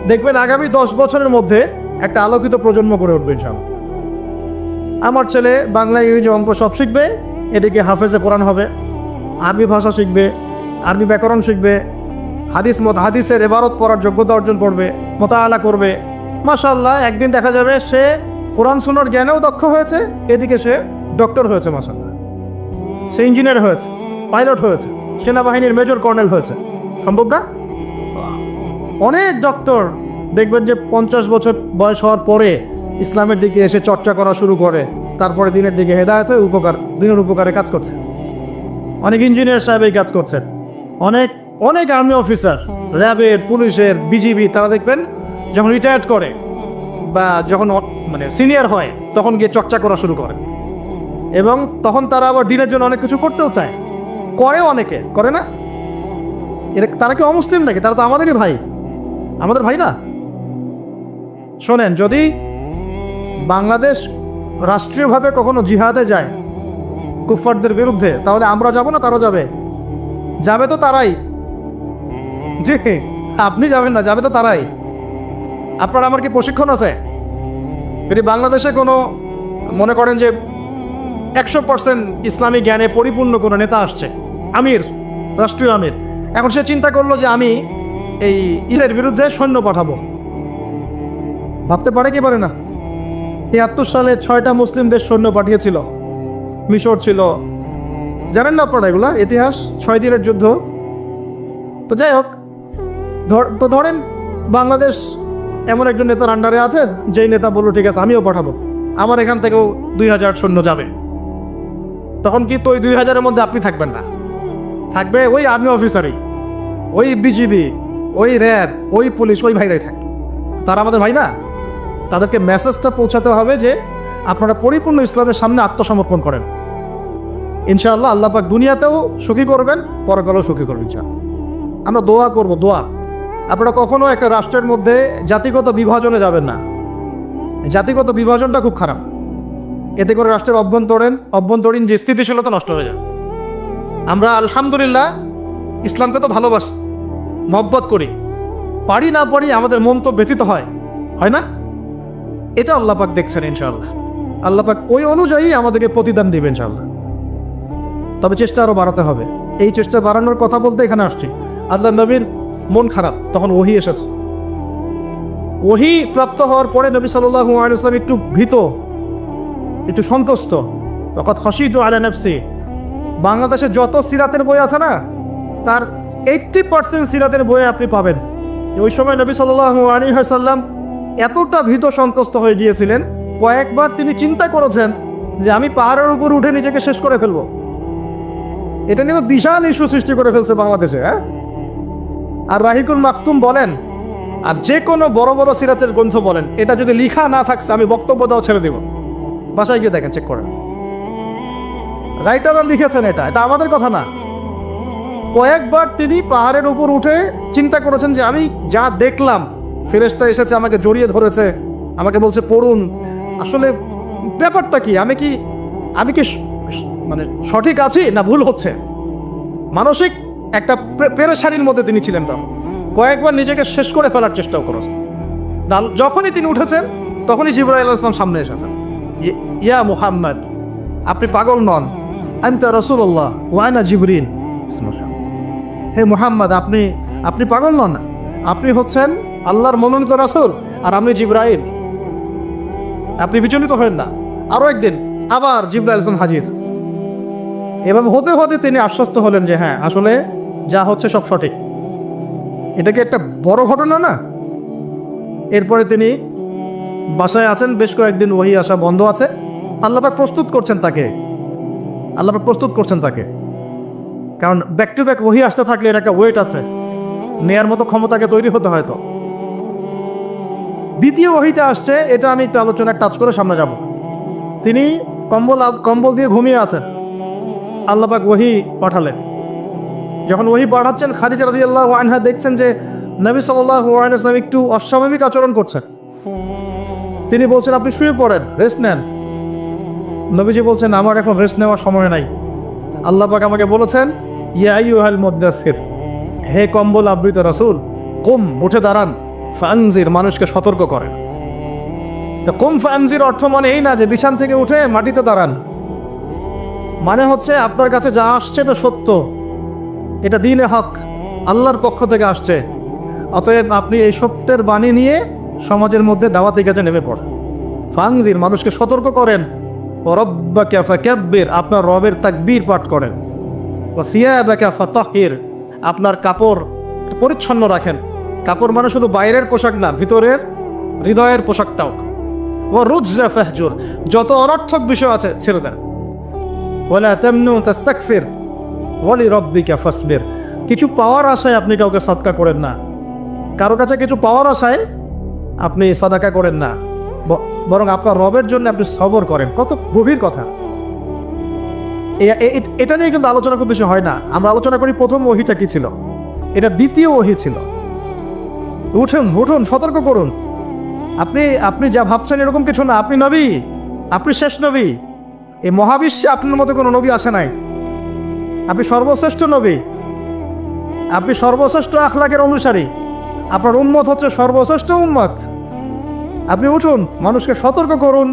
দেখবেন আগামী 10 বছরের মধ্যে একটা আলোকিত প্রজন্ম গড়ে উঠবে ইনশাআল্লাহ। আমার ছেলে বাংলা, ইংরেজি, অঙ্ক সব শিখবে, এদিকে হাফেজে কোরআন হবে, আরবি ভাষা শিখবে, আরবি ব্যাকরণ শিখবে, হাদিসের ইবারত পড়ার যোগ্যতা অর্জন করবে, মোতাআলা করবে। মাশাআল্লাহ, একদিন দেখা যাবে সে কোরআন সুন্নাহর জ্ঞানেও দক্ষ হয়েছে, এদিকে সে ডক্টর হয়েছে, মাশাআল্লাহ সে ইঞ্জিনিয়ার হয়েছে, পাইলট হয়েছে, সেনাবাহিনীর মেজর কর্নেল হয়েছে। সম্ভব না? অনেক ডক্টর দেখবেন যে 50 বছর বয়স হওয়ার পরে ইসলামের দিকে এসে চর্চা করা শুরু করে, তারপরে দিনের দিকে হেদায়েত হয়ে দিনের উপকারে কাজ করছে। অনেক ইঞ্জিনিয়ার সাহেব এই কাজ করছেন, অনেক আর্মি অফিসার, র্যাবের, পুলিশের, বিজিবি, তারা দেখবেন যখন রিটায়ার্ড করে বা যখন সিনিয়র হয়, তখন গিয়ে চর্চা করা শুরু করে, এবং তখন তারা আবার দিনের জন্য অনেক কিছু করতেও চায়, করেও, অনেকে করে না। তারা কি অমুসলিম নাকি? তারা তো আমাদেরই ভাই, আমাদের ভাই না? শোনেন, যদি বাংলাদেশ রাষ্ট্রীয়ভাবে কখনো জিহাদে যায় কুফফারদের বিরুদ্ধে, তাহলে আমরা যাব না, তারা যাবে? যাবে তো তারাই। জি, আপনি যাবেন না, যাবে তো তারাই। আপনার আমার কি প্রশিক্ষণ আছে? যদি বাংলাদেশে কোনো, মনে করেন যে 100% ইসলামী জ্ঞানে পরিপূর্ণ কোনো নেতা আসছে, আমির, রাষ্ট্রীয় আমির, এখন সে চিন্তা করলো যে আমি এই ঈদের বিরুদ্ধে সৈন্য পাঠাবো, ভাবতে পারে কি পারে না? 73 সালে 6টা মুসলিম দেশ সৈন্য পাঠিয়েছিল, মিশর ছিল, জানেন না আপনারা এগুলা ইতিহাস? 6 দিনের যুদ্ধ। তো যাই হোক, ধরেন বাংলাদেশ এমন একজন নেতার আন্ডারে আছে, যেই নেতা বললো ঠিক আছে আমিও পাঠাবো, আমার এখান থেকেও 2000 সৈন্য যাবে। তখন কি তো ওই 2000-এর মধ্যে আপনি থাকবেন না, থাকবে ওই আর্মি অফিসারই, ওই বিজিবি, ওই র্যাব, ওই পুলিশ, ওই ভাইরাই থাকবে। তারা আমাদের ভাই না? তাদেরকে মেসেজটা পৌঁছাতে হবে যে আপনারা পরিপূর্ণ ইসলামের সামনে আত্মসমর্পণ করেন। ইনশাআল্লাহ আল্লাহ পাক দুনিয়াতেও সুখী করবেন, পরকালেও সুখী করবেন ইনশাআল্লাহ। আমরা দোয়া করব, দোয়া। আপনারা কখনো একটা রাষ্ট্রের মধ্যে জাতিগত বিভাজনে যাবেন না। জাতিগত বিভাজনটা খুব খারাপ। এতে করে রাষ্ট্রের অভ্যন্তরীণ যে স্থিতিশীলতা নষ্ট হয়ে যায়। আমরা আলহামদুলিল্লাহ ইসলামকে তো ভালোবাসি, মহব্বত করি, পারি না পারি আমাদের মন তো ব্যথিত হয় না? এটা আল্লাহ পাক দেখছেন ইনশাআল্লাহ। আল্লাহ পাক ওই অনুযায়ী আমাদেরকে প্রতিদান দিবেন ইনশাআল্লাহ। তবে চেষ্টা আরও বাড়াতে হবে। এই চেষ্টা বাড়ানোর কথা বলতে এখানে আসছি। আল্লাহ নবীর মন খারাপ, তখন ওহী এসেছে। ওহী প্রাপ্ত হওয়ার পরে নবী সাল্লাল্লাহু আলাইহি ওয়াসাল্লাম একটু ভীত, একটু সন্তুষ্ট। ওয়াকাদ খাশিতু আলা নাফসি। বাংলাদেশে যত সিরাতের বই আছে না, তার 80% সিরাতের বইয়ে আপনি পাবেন ওই সময় নবী সাল্লাল্লাহু আলাইহি ওয়াসাল্লাম এতটা ভীত সন্তুষ্ট হয়ে গিয়েছিলেন, কয়েকবার তিনি চিন্তা করেছেন যে আমি পাহাড়ের উপর উঠে নিজেকে শেষ করে ফেলবো। এটা নিয়ে বিশাল ইস্যু সৃষ্টি করে ফেলছে বাংলাদেশে। আর রাহিকুল মাকতুম বলেন, আর যে কোনো বড় বড় সিরাতের গ্রন্থ বলেন, এটা যদি লিখা না থাকছে আমি বক্তব্য দাও ছেড়ে দেব। বাসায় গিয়ে দেখেন, চেক করেন, রাইটাররা লিখেছেন। এটা আমাদের কথা না। কয়েকবার তিনি পাহাড়ের উপর উঠে চিন্তা করেছেন যে আমি যা দেখলাম, ফেরেশতা এসেছে আমাকে জড়িয়ে ধরেছে, আমাকে বলছে পড়ুন, আসলে ব্যাপারটা কি, আমি কি মানে সঠিক আছি না ভুল হচ্ছে। মানসিক একটা পেরেশানির মধ্যে তিনি ছিলেন। তখন কয়েকবার নিজেকে শেষ করে ফেলার চেষ্টাও করেছেন। যখনই তিনি উঠেছেন তখনই জিবরাইল আলাইহিস সালাম সামনে এসেছেন। ইয়া মুহাম্মদ, আপনি পাগল নন, আনতা রাসূলুল্লাহ ওয়া আনা জিবরিল। হে মুহাম্মদ, আপনি পাগল নন, আপনি হচ্ছেন আল্লাহর মনোনীত রাসূল আর আমি জিবরাইল। আপনি বিচলিত হবেন না। আরও একদিন আবার জিবরাইল আলাইহিস সালাম হাজির। এভাবে হতে হতে তিনি আশ্বস্ত হলেন যে হ্যাঁ, আসলে যা হচ্ছে সব সঠিক। এটাকে একটা বড় ঘটনা না? এরপরে তিনি বাসায় আছেন, বেশ কয়েকদিন ওহী আসা বন্ধ আছে। আল্লাহ পাক প্রস্তুত করছেন তাকে। কারণ ব্যাক টু ব্যাক ওহী আসতে থাকলে এর একটা ওয়েট আছে, নেয়ার মতো ক্ষমতাকে তৈরি হতে হয়তো। দ্বিতীয় ওহীটা আসছে, এটা আমি একটু আলোচনায় টাচ করে সামনে যাব। তিনি কম্বল দিয়ে ঘুমিয়ে আছেন, আল্লাহ পাক ওহী পাঠালেন। যখন ওহী পাঠাচ্ছেন, খাদিজা রাদিয়াল্লাহু আনহা দেখছেন যে নবী সাল্লাল্লাহু আলাইহি ওয়াসাল্লাম একটু অস্বাভাবিক আচরণ করছেন। তিনি বলছেন আপনি শুয়ে পড়েন, রেস্ট নেন। নবীজি বলছেন আমার এখন রেস্ট নেওয়ার সময় নাই। আল্লাহ পাক আমাকে বলেছেন ইয়া আইয়ুহাল মুদ্দাসসির, হে কম্বল আবৃত রাসূল, কুম, উঠে দাঁড়ান, ফানজির, মানুষকে সতর্ক করেন। তো কুম ফানজির অর্থ মানে এই না যে বিছান থেকে উঠে মাটিতে দাঁড়ান। মানে হচ্ছে আপনার কাছে যা আসছে এটা সত্য, এটা দ্বীনে হক, আল্লাহর পক্ষ থেকে আসছে। অতএব আপনি এই সত্যের বাণী নিয়ে সমাজের মধ্যে দাওয়াতের কাজে নেমে পড়েন। ফানজির, মানুষকে সতর্ক করেন। রব্বাকা ফাকাব্বির, আপনার রবের তাকবীর পাঠ করেন। ওয়া সিয়াবাকা ফাতাহির, আপনার কাপড় পরিচ্ছন্ন রাখেন। কাপড় মানে শুধু বাইরের পোশাক না, ভিতরের হৃদয়ের পোশাকটাও। ওয়া রুজজা ফাহজুর, যত অনর্থক বিষয় আছে ছেড়ে দেন। ওয়ালা তামনু তাস্তাকফির ওয়ালি রব্বিকা ফাসবির, কিছু পাওয়ার আশায় আপনি কাউকে সদকা করেন না। কারো কাছে কিছু পাওয়ার আশায় আপনি সাদাকা করেন না, বরং আপনার রবের জন্য আপনি সবর করেন। কত গভীর কথা। এটা নিয়ে কিন্তু আলোচনা খুব বেশি হয় না। আমরা আলোচনা করি প্রথম ওহীটা কি ছিল, এটা দ্বিতীয় ওহী ছিল। উঠুন, সতর্ক করুন। আপনি যা ভাবছেন এরকম কিছু না। আপনি নবী, আপনি শেষ নবী। এই মহাবিশ্বে আপনার মতো কোনো নবী আসে নাই। আপনি সর্বশ্রেষ্ঠ নবী, আপনি সর্বশ্রেষ্ঠ আখলাকের অনুসারী, আপনার উম্মত হচ্ছে সর্বশ্রেষ্ঠ উম্মত। আপনি উঠুন, মানুষকে সতর্ক করুন,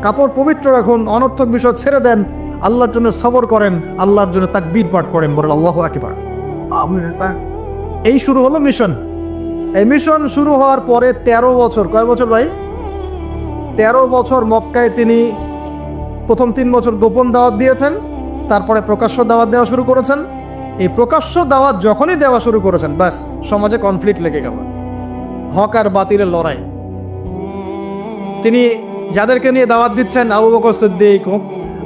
কাপড় পবিত্র রাখুন, অনর্থক বিষয় ছেড়ে দেন, আল্লাহর জন্য সবর করেন, আল্লাহর জন্য তাকবীর পাঠ করেন, বলেন আল্লাহু আকবার। এই শুরু হলো মিশন। এই মিশন শুরু হওয়ার পরে 13 বছর, কয় বছর ভাই? 13 বছর মক্কায় তিনি প্রথম 3 বছর গোপন দাওয়াত দিয়েছেন, তারপরে প্রকাশ্য দাওয়াত দেওয়া শুরু করেছেন। এই প্রকাশ্য দাওয়াত যখনই দেওয়া শুরু করেছেন, ব্যাস সমাজে কনফ্লিক্ট লেগে গেল, হক আর বাতিলের লড়াই। তিনি যাদেরকে নিয়ে দাওয়াত দিচ্ছেন, আবু বকর সিদ্দিক,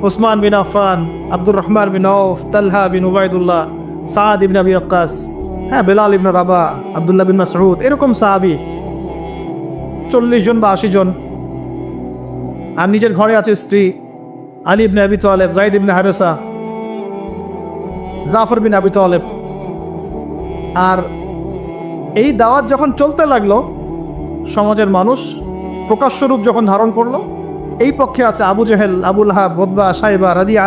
ওসমান বিন আফফান, আব্দুর রহমান বিন আউফ, তালহা বিন উবাইদুল্লাহ, সাদ ইবনে আবি ওয়াক্কাস, বেলাল ইবনে রাবাহ, আব্দুল্লাহ বিন মাসউদ, এরকম সাহাবী 40 জন বা 80 জন। আর নিজের ঘরে আছে স্ত্রী, আলী ইবনে আবি তালেব, যায়েদ ইবনে হারেসা, জাফর বিন আবি তালেব। আর এই দাওয়াত যখন চলতে লাগলো, সমাজের মানুষ প্রকাশ্যরূপ যখন ধারণ করলো, এই পক্ষে আছে আবু জেহেল, আবু লাহাব, উতবা, সাইবা, রাদিয়া,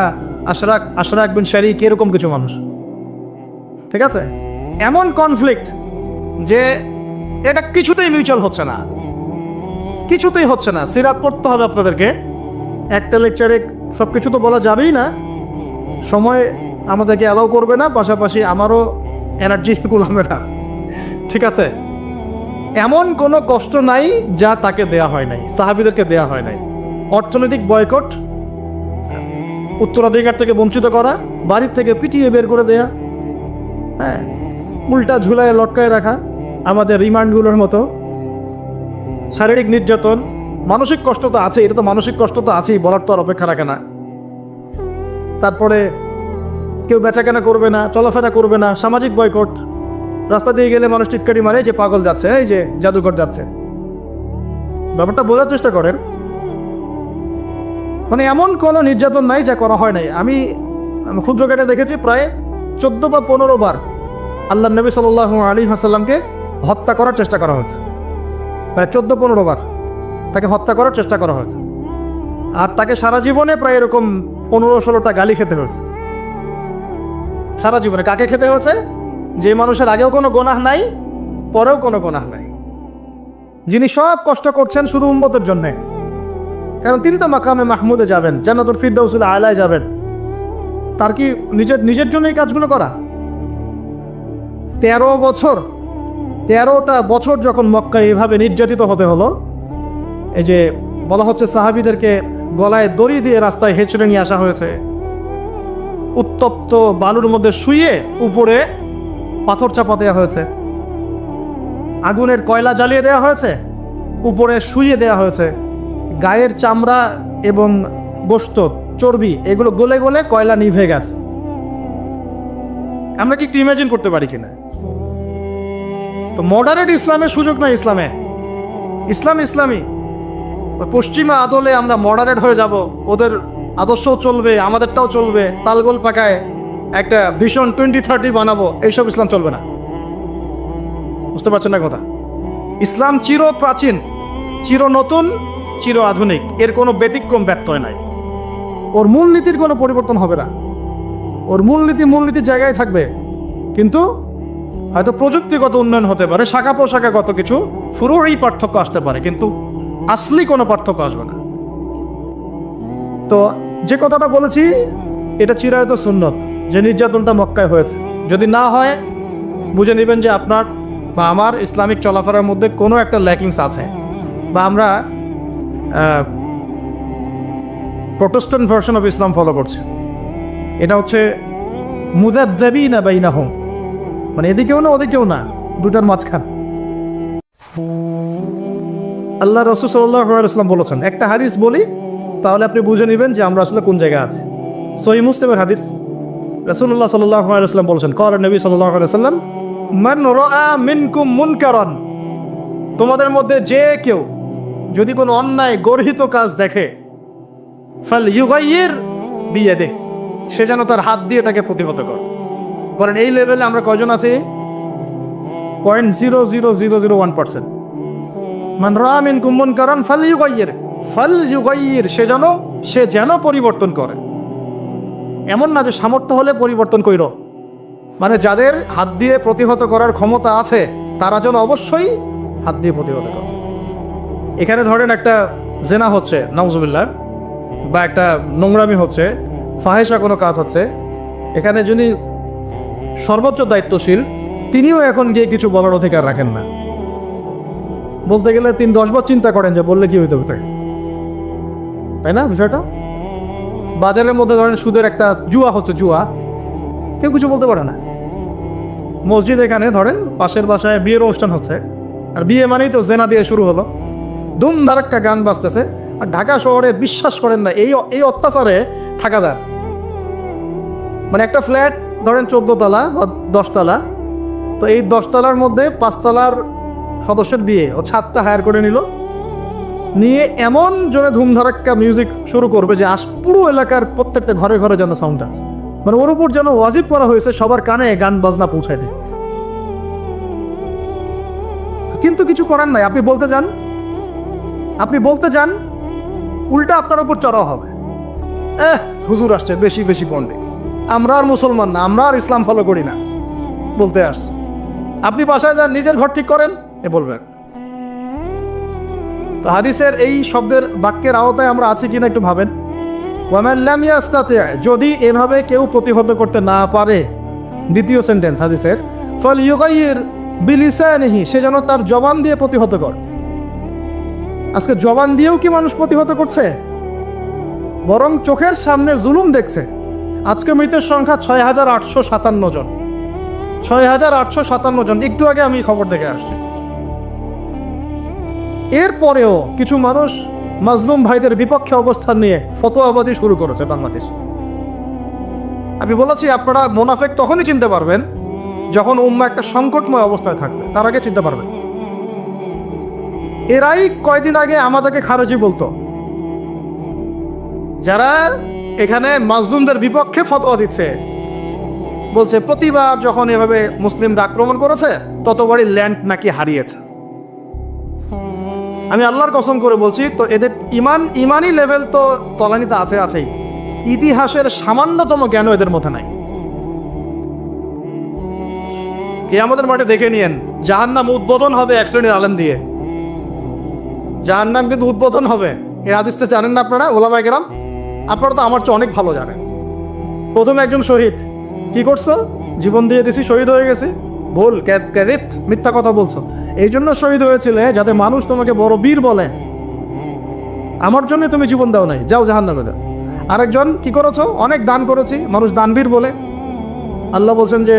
আশরাক বিন শারিক, এরকম কিছু মানুষ। ঠিক আছে, এমন কনফ্লিক্ট যে এটা কিছুতেই মিউচুয়াল হচ্ছে না, কিছুতেই হচ্ছে না। সিরাত পড়তে হবে আপনাদেরকে, একটা লেকচারে সব কিছু তো বলা যাবেই না, সময় আমাদেরকে অ্যালাউ করবে না, পাশাপাশি আমারও এনার্জি কুলাবে না। ঠিক আছে, এমন কোনো কষ্ট নাই যা তাকে দেয়া হয় নাই, সাহাবীদেরকে দেয়া হয় নাই। অর্থনৈতিক বয়কট, উত্তরাধিকার থেকে বঞ্চিত করা, বাড়ির থেকে পিটিয়ে বের করে দেয়া, হ্যাঁ, উল্টা ঝুলায় লটকায় রাখা আমাদের রিমান্ডগুলোর মতো, শারীরিক নির্যাতন, মানসিক কষ্ট তো আছে, এটা তো মানসিক কষ্ট তো আছেই, বলার তো আর অপেক্ষা রাখে না। তারপরে কেউ বেচাকেনা করবে না, চলাফেরা করবে না, সামাজিক বয়কট, রাস্তা দিয়ে গেলে মানুষ টিটকারি মারে যে পাগল যাচ্ছে, এই যে জাদুঘর যাচ্ছে। ব্যাপারটা বোঝার চেষ্টা করেন, মানে এমন কোনো নির্যাতন নাই যা করা হয় নাই। আমি ক্ষুদ্র জ্ঞানে দেখেছি প্রায় 14 বা 15 বার আল্লাহ নবী সাল্লাল্লাহু আলাইহি ওয়াসাল্লামকে হত্যা করার চেষ্টা করা হয়েছে, প্রায় 14-15 বার তাকে হত্যা করার চেষ্টা করা হয়েছে। আর তাকে সারা জীবনে প্রায় এরকম 15-16টা গালি খেতে হয়েছে সারা জীবনে। কাকে খেতে হয়েছে? যে মানুষের আগেও কোনো গুনাহ নাই, পরেও কোনো গুনাহ নাই, যিনি সব কষ্ট করছেন শুধু উম্মতের জন্যে, কারণ তিনি তো মাকামে মাহমুদে যাবেন, জান্নাতুল ফিরদাউসুল আলায় যাবেন। তার কি নিজের জন্য এই কাজগুলো করা? 13টা বছর যখন মক্কায় এভাবে নির্যাতিত হতে হলো, এই যে বলা হচ্ছে সাহাবীদেরকে গলায় দড়ি দিয়ে রাস্তায় হেঁচড়ে নিয়ে আসা হয়েছে, উত্তপ্ত বালুর মধ্যে শুয়ে উপরে পাথর চাপা দেওয়া হয়েছে, আগুনের কয়লা জ্বালিয়ে দেওয়া হয়েছে, উপরে শুয়ে দেওয়া হয়েছে, গায়ের চামড়া এবং গোশত, চর্বি এগুলো গলে গলে কয়লা নিভে গেছে। আমরা কি একটু ইমাজিন করতে পারি কিনা? তো মডারেট ইসলামের সুযোগ নাই ইসলামী পশ্চিমা আদলে আমরা মডারেট হয়ে যাব, ওদের আদর্শও চলবে, আমাদেরটাও চলবে, তালগোল পাকায় একটা ভীষণ 2030 বানাবো, এইসব ইসলাম চলবে না। বুঝতে পারছেন না কথা? ইসলাম চির প্রাচীন, চির নতুন, চির আধুনিক, এর কোনো ব্যতিক্রম ব্যত্যয় নাই। ওর মূলনীতির কোনো পরিবর্তন হবে না, ওর মূলনীতির জায়গায় থাকবে, কিন্তু হয়তো প্রযুক্তিগত উন্নয়ন হতে পারে, শাখা প্রশাখাগত কিছু ফুরোই পার্থক্য আসতে পারে, কিন্তু আসলি কোনো পার্থক্য আসবে না। তো যে কথাটা বলেছি এটা চিরায়ত সুন্নত, যে নির্যাতনটা মক্কায় হয়েছে। যদি না হয় বুঝে নেবেন যে আপনার বা আমার ইসলামিক চলাফেরার মধ্যে কোনো একটা ল্যাকিংস আছে, বা আমরা Protestant version of Islam follow করছি। এটা হচ্ছে মুযাবযাবিনা বাইনাহুম, মানে এদিকেও না ওদিকেও না, দুটার মাঝখান। আল্লাহ রাসূল সাল্লাল্লাহু আলাইহি ওয়াসাল্লাম বলেছেন, একটা হাদিস বলি তাহলে আপনি বুঝে নেবেন যে আমরা আসলে কোন জায়গায় আছি। সহিহ মুসলিমের হাদিস, রাসূলুল্লাহ সাল্লাল্লাহু আলাইহি ওয়াসাল্লাম বলেছেন, ক্বালা নবী সাল্লাল্লাহু আলাইহি ওয়াসাল্লাম, মান রাআ মিনকুম মুনকারান, তোমাদের মধ্যে যে কেউ যদি কোনো অন্যায় গর্হিত কাজ দেখে, ফালইউগাইয়ির বিয়াদিহি, সে যেন তার হাত দিয়ে এটাকে প্রতিহত করে। বলেন এই লেভেলে আমরা কয়জন আছি? 0.00001%। মান রাআ মিনকুম মুনকারান ফালইউগাইয়ির, সে যেন পরিবর্তন করে। এমন না যে সামর্থ্য হলে পরিবর্তন কইর, মানে যাদের হাত দিয়ে প্রতিহত করার ক্ষমতা আছে তারা যেন অবশ্যই হাত দিয়ে প্রতিহত করে। এখানে ধরেন একটা জেনা হচ্ছে, নাউজুবিল্লাহ, বা একটা নোংরামি হচ্ছে, ফাহেসা কোনো কাজ হচ্ছে, এখানে যিনি সর্বোচ্চ দায়িত্বশীল তিনিও এখন গিয়ে কিছু বলার অধিকার রাখেন না। বলতে গেলে 10 বার চিন্তা করেন যে বললে কি হইতে পারে, তাই না? বিষয়টা বাজারের মধ্যে ধরেন সুদের একটা জুয়া হচ্ছে, কেউ কিছু বলতে পারে না। মসজিদ এখানে ধরেন পাশের বাসায় বিয়ের অনুষ্ঠান হচ্ছে, আর বিয়ে মানেই তো জেনা দিয়ে শুরু হলো, ধুমধারাক্কা গান বাজতেছে, আর ঢাকা শহরে বিশ্বাস করেন না এই অত্যাচারে থাকা যায়। মানে একটা ফ্ল্যাট ধরেন 14 তলা বা 10 তলা, তো এই 10 তলার মধ্যে 5 তলার সদস্যের বিয়ে, ও ছাদটা হায়ার করে নিয়ে এমন জোরে ধুমধারাক্কা মিউজিক শুরু করবে যে পুরো এলাকার প্রত্যেকটা ঘরে ঘরে যেন সাউন্ড আছে। মানে ওর উপর যেন ওয়াজিব করা হয়েছে সবার কানে গান বাজনা পৌঁছায় দেয়। কিন্তু কিছু করার নাই, আপনি বলতে যান উল্টা আপনার উপর চড়াও হবে। হুজুর আসছে বেশি বেশি পণ্ডিত, আমরা আর মুসলমান না, আমরা আর ইসলাম ফলো করি না বলতে আসছে। আপনি বাসায় যান, নিজের ঘর ঠিক করেন, বলবেন। তো হাদিসের এই শব্দের বাক্যের আওতায় আমরা আছি কিনা একটু ভাবেন। ওয়ামান লাম ইয়াস্তাতি, যদি এভাবে কেউ প্রতিহত করতে না পারে, দ্বিতীয় সেন্টেন্স হাদিসের, ফালইউগাইর বিলিসানিহি, সে যেন তার জবান দিয়ে প্রতিহত করে। আজকে জবান দিয়েও কি মানুষ প্রতিহত করছে? বরং চোখের সামনে জুলুম দেখছে। আজকে মৃতের সংখ্যা 6,857 জন। 6,857 জন, একটু আগে আমি খবর দেখে আসছি। এরপরেও কিছু মানুষ মাজলুম ভাইদের বিপক্ষে অবস্থান নিয়ে ফতোয়াবাজি শুরু করেছে বাংলাদেশে। আমি বলেছি আপনারা মোনাফেক তখনই চিনতে পারবেন যখন উম্মাহ একটা সংকটময় অবস্থায় থাকবে, তার আগে চিনতে পারবেন। এরাই কয়দিন আগে আমাদেরকে খারেজি বলতো, যারা এখানে মাজলুমদের বিপক্ষে ফতোয়া দিচ্ছে, বলছে প্রতিবার যখন এভাবে মুসলিমরা আক্রমণ করেছে ততবারই ল্যান্ড নাকি হারিয়েছে। আমি আল্লাহর কসম করে বলছি, তো এদের ইমানি লেভেল তো তলানিতে আছেই, ইতিহাসের সামান্যতম জ্ঞানও এদের মধ্যে নাই। কিয়ামতের মাঠে দেখে নিয়েন, জাহান্নাম উদ্বোধন হবে এক শ্রেণীর আলেম দিয়ে। জাহান্নাম কিন্তু উদ্বোধন হবে। এই হাদিসটা জানেন না আপনারা, ওলামায়ে কেরাম? আপনারা তো আমার চেয়ে অনেক ভালো জানেন। প্রথমে একজন শহীদ কি করছো? জীবন দিয়ে দিছি, শহীদ হয়ে গেছি। ভুল, ক্যাদিব, মিথ্যা কথা বলছো। এই জন্য শহীদ হয়েছিলে যাতে মানুষ তোমাকে বড় বীর বলে। আমার জন্য তুমি জীবন দাও নাই, যাও জাহান্নামে যাও। আরেকজন কি করেছো? অনেক দান করেছি, মানুষ দানবীর বলে। আল্লাহ বলছেন যে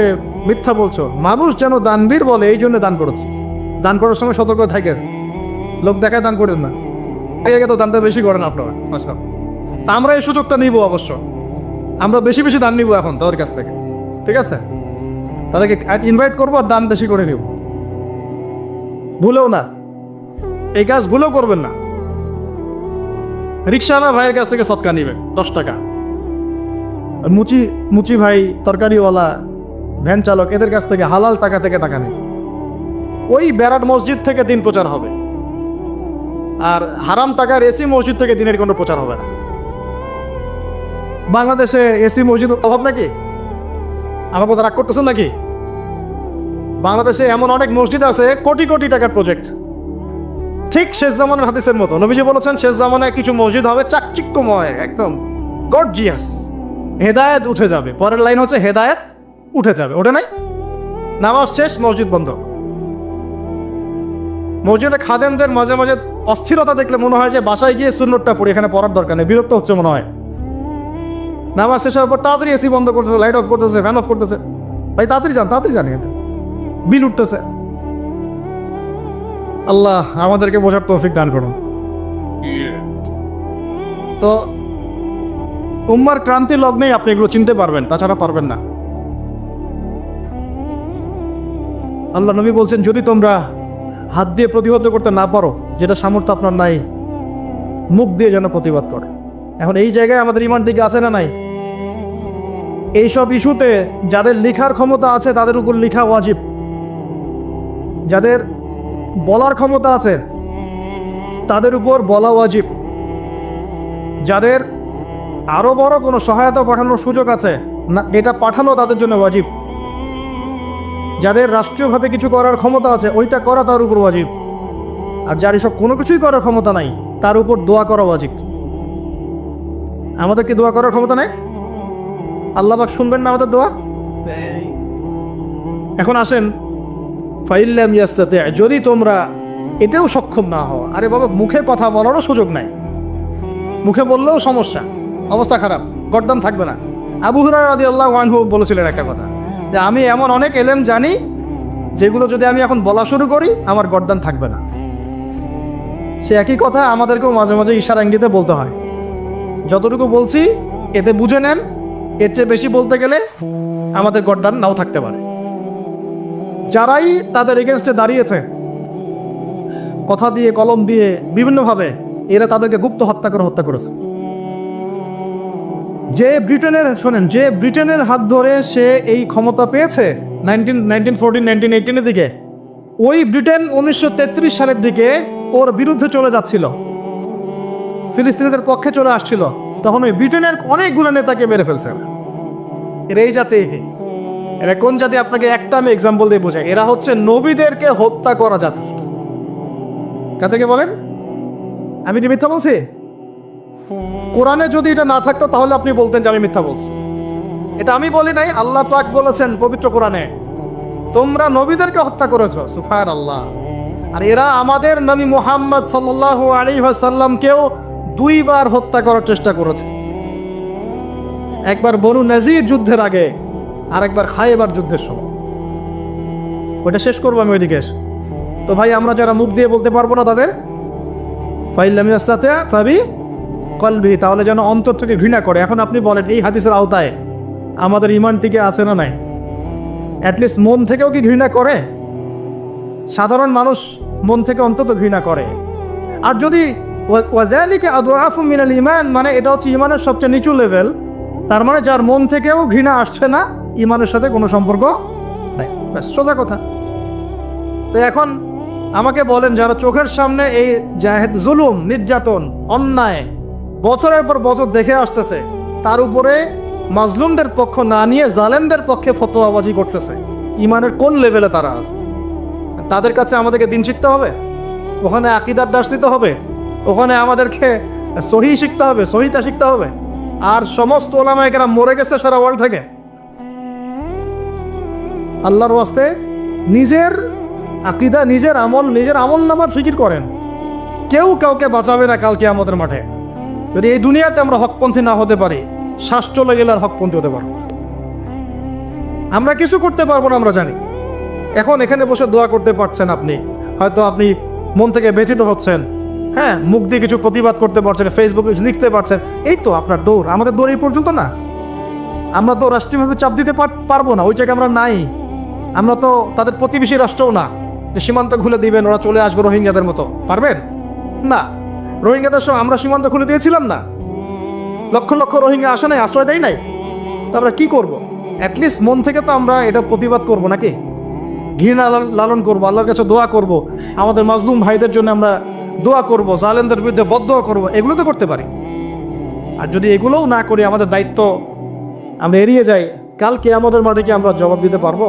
মিথ্যা বলছো, মানুষ যেন দানবীর বলে এই জন্য দান করেছি। দান করার সময় সতর্ক থাকেন, লোক দেখায় দান করেন না। এই তো দানটা বেশি করেন আপনারা। আচ্ছা, তা আমরা এই সুযোগটা নিব, অবশ্য আমরা বেশি বেশি দান নিব এখন তাদের কাছ থেকে, ঠিক আছে? তাদেরকে ইনভাইট করবো আর দান বেশি করে নিব। ভুলেও না, এই কাজ ভুলেও করবেন না। রিক্সাওয়ালা ভাইয়ের কাছ থেকে সৎকা নিবেন 10 টাকা। মুচি ভাই, তরকারিওয়ালা, ভ্যান চালক, এদের কাছ থেকে হালাল টাকা থেকে টাকা নেই। ওই ব্যারাট মসজিদ থেকে দিন প্রচার হবে, আর হারাম টাকার এসি মসজিদ থেকে দিনের কোনো প্রচার হবে না। বাংলাদেশে এসি মসজিদ অভাব নাকি? আমার কথা রাগ করতেছেন নাকি? বাংলাদেশে এমন অনেক মসজিদ আছে কোটি কোটি টাকার প্রজেক্ট, ঠিক শেষ জামানের হাদিসের মতো। নবীজি বলেছেন শেষ জামানায় কিছু মসজিদ হবে চাকচিক্যময়, একদম গর্জিয়াস, হেদায়েত উঠে যাবে। পরের লাইন হচ্ছে হেদায়েত উঠে যাবে, ওঠে নাই? নামাজ শেষ, মসজিদ বন্ধ। মসজিদে খাদেমদের মাঝে মাঝে অস্থিরতা দেখলে মনে হয় যে বাসায় গিয়ে সুন্নতটা পড়ি, এখানে পড়ার দরকার নেই, বিরক্ত হচ্ছে মনে হয়। নামাজ শেষ হওয়ার পর তাড়াতাড়ি এসি বন্ধ করতেছে, লাইট অফ করতেছে, ফ্যান অফ করতেছে। ভাই তাড়াতাড়ি জানি বিল উঠতেছে। আল্লাহ আমাদেরকে বোঝার তৌফিক দান করুন। তো উম্মার ক্রান্তি লগ্নেই আপনি এগুলো চিনতে পারবেন, তাছাড়া পারবেন না। আল্লাহ নবী বলছেন, যদি তোমরা হাত দিয়ে প্রতিহত করতে না পারো, যেটা সামর্থ্য আপনার নাই, মুখ দিয়ে যেন প্রতিবাদ করে। এখন এই জায়গায় আমাদের ইমান দিকে আছে না নাই? এইসব ইস্যুতে যাদের লেখার ক্ষমতা আছে তাদের উপর লেখা ওয়াজিব, যাদের বলার ক্ষমতা আছে তাদের উপর বলা ওয়াজিব, যাদের আরো বড় কোনো সহায়তা পাঠানোর সুযোগ আছে না, এটা পাঠানো তাদের জন্য ওয়াজিব। যাদের রাষ্ট্রীয়ভাবে কিছু করার ক্ষমতা আছে ওইটা করা তার উপর ওয়াজিব। আর যার এসব কোনো কিছুই করার ক্ষমতা নাই তার উপর দোয়া করা ওয়াজিব। আমাদের কি দোয়া করার ক্ষমতা নেই? আল্লাহ পাক শুনবেন না আমাদের দোয়া? এখন আসেন, ফাইল্লাম ইয়াস্তাতি, যদি তোমরা এতেও সক্ষম না হও। আরে বাবা, মুখে কথা বলারও সুযোগ নাই, মুখে বললেও সমস্যা, অবস্থা খারাপ, গর্দান থাকবে না। আবু হুরায়রা রাদিয়াল্লাহু আনহু বলেছিলেন একটা কথা, যে আমি এমন অনেক এলেম জানি যেগুলো যদি আমি এখন বলা শুরু করি আমার গর্দান থাকবে না। সে একই কথা আমাদেরকেও মাঝে মাঝে ইশারা ইঙ্গিতে বলতে হয়। যতটুকু বলছি এতে বুঝে নেন, এর চেয়ে বেশি বলতে গেলে আমাদের গর্দান নাও থাকতে পারে। যারাই তাদের এগেনস্টে দাঁড়িয়েছে কথা দিয়ে, কলম দিয়ে, বিভিন্নভাবে, এরা তাদেরকে গুপ্ত হত্যা করেছে। যে ব্রিটেনের হাত ধরে সে এই ক্ষমতা পেয়েছে 1918 দিকে, ওই ব্রিটেন 1933 সালের দিকে ওর বিরুদ্ধে চলে যাচ্ছিল, ফিলিস্তিনিদের পক্ষে চলে আসছিল, তখন ওই ব্রিটেনের অনেকগুলো নেতাকে মেরে ফেলছে। এরা এই জাতি, এরা কোন জাতি আপনাকে একটা আমি এক্সাম্পল দিয়ে বোঝাই। এরা হচ্ছে নবীদেরকে হত্যা করা জাতি। কাদেরকে বলেন? আমি কি মিথ্যা বলছি? কোরআনে যদি এটা না থাকতো তাহলে আপনি বলতেন যে আমি মিথ্যা বলছি। এটা আমি বলি নাই, আল্লাহ পাক বলেছেন পবিত্র কোরআনে, তোমরা নবীদেরকে হত্যা করেছো। সুবহানাল্লাহ। আর এরা আমাদের নবী মুহাম্মদ সাল্লাল্লাহু আলাইহি ওয়াসাল্লামকেও 2 বার হত্যা করার চেষ্টা করেছে। একবার বনু নাজির যুদ্ধের আগে, আর একবার খায়বার যুদ্ধের সময়। ওটা শেষ করবো আমি ওইদিকে। তো ভাই, আমরা যারা মুখ দিয়ে বলতে পারবো না তাদের ফাইল্লাম ইয়াস্তাতি ফাবি কলবি, তাহলে যেন অন্তর থেকে ঘৃণা করে। এখন আপনি বলেন, এই হাদিসের আওতায় আমাদের ইমান টিকে আছে না নাই? অ্যাটলিস্ট মন থেকেও কি ঘৃণা করে? সাধারণ মানুষ মন থেকে অন্তত ঘৃণা করে। আর যদি ওয়াযালিকা আদআফু মিনাল ঈমান, মানে এটা হচ্ছে ইমানের সবচেয়ে নিচু লেভেল, তার মানে যার মন থেকেও ঘৃণা আসছে না, ইমানের সাথে কোনো সম্পর্ক নাই। ব্যাস, সোজা কথা। তো এখন আমাকে বলেন, যারা চোখের সামনে এই জুলুম, নির্যাতন, অন্যায় বছরের পর বছর দেখে আসতেছে, তার উপরে মাজলুমদের পক্ষ না নিয়ে জালেমদের পক্ষে ফতোয়াবাজি করতেছে, ইমানের কোন লেভেলে তারা আছে? তাদের কাছে আমাদেরকে দিন শিখতে হবে, ওখানে আকীদার দার্স দিতে হবে, ওখানে আমাদেরকে সহি শিখতে হবে, সহিটা শিখতে হবে। আর সমস্ত ওলামায়ে কেরাম মরে গেছে সারা ওয়ার্ল্ড থেকে। আল্লাহর ওয়াস্তে নিজের আকীদা, নিজের আমল নামার ফিকির করেন। কেউ কাউকে বাঁচাবে না কাল কিয়ামতের মাঠে। যদি এই দুনিয়াতে আমরা হকপন্থী না হতে পারি, শ্বাস চলে গেলে আর হকপন্থী হতে পারবো। আমরা কিছু করতে পারবো না, আমরা জানি। এখন এখানে বসে দোয়া করতে পারছেন আপনি, হয়তো আপনি মন থেকে ব্যথিত হচ্ছেন, হ্যাঁ, মুখ দিয়ে কিছু প্রতিবাদ করতে পারছেন, ফেসবুকে লিখতে পারছেন, এই তো আপনার দৌড়। আমাদের দৌড় এই পর্যন্ত না। আমরা তো রাষ্ট্রীয়ভাবে চাপ দিতে পারবো না, ওই জায়গায় আমরা নাই। আমরা তো তাদের প্রতিবেশী রাষ্ট্রও না যে সীমান্ত খুলে দিবেন, ওরা চলে আসবে রোহিঙ্গাদের মতো। পারবেন না। রোহিঙ্গাদের সঙ্গে আমরা সীমান্ত খুলে দিয়েছিলাম না? লক্ষ লক্ষ রোহিঙ্গা আসে নাই, আশ্রয় দেয় নাই। তো আমরা কি করবো? অ্যাটলিস্ট মন থেকে তো আমরা এটা প্রতিবাদ করবো নাকি? ঘৃণা লালন করবো, আল্লাহর কাছে দোয়া করব, আমাদের মাজলুম ভাইদের জন্য আমরা দোয়া করব, জালেমদের বিরুদ্ধে বদদোয়া করব, এগুলো তো করতে পারি। আর যদি এগুলোও না করি, আমাদের দায়িত্ব আমরা এড়িয়ে যাই, কাল কিয়ামতের মাঠে কি আমরা জবাব দিতে পারবো?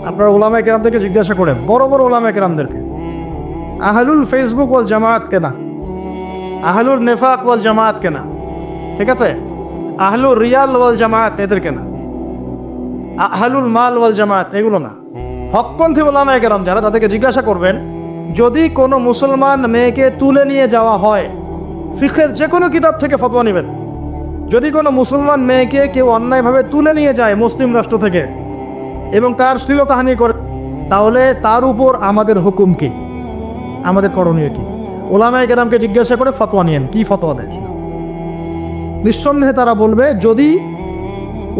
আপনারা ওলামায়ে কেরামদেরকে জিজ্ঞাসা করেন, বড় বড় ওলামায়ে কেরামদেরকে, আহলুল ফেসবুক ওয়াল জামাত কেনা, আহলুল নেফাক ওয়াল জামাত কেনা, ঠিক আছে, আহলুল রিয়াল ওয়াল জামাত এদের কেনা, আহলুল মাল ওয়াল জামাত এগুলো না। হকপন্থী ওলামায়ে কেরাম যারা, তাদেরকে জিজ্ঞাসা করবেন, যদি কোনো মুসলমান মেয়েকে তুলে নিয়ে যাওয়া হয়, ফিকহের যে কোনো কিতাব থেকে ফতোয়া নেবেন, যদি কোনো মুসলমান মেয়েকে কেউ অন্যায়ভাবে তুলে নিয়ে যায় মুসলিম রাষ্ট্র থেকে এবং তার শ্লীলতাহানি করে, তাহলে তার উপর আমাদের হুকুম কি, আমাদের করণীয় কি? ওলামায়ে কেরামকে জিজ্ঞাসা করে ফতোয়া নিয়েন, কি ফতোয়া দেয়। নিঃসন্দেহে তারা বলবে, যদি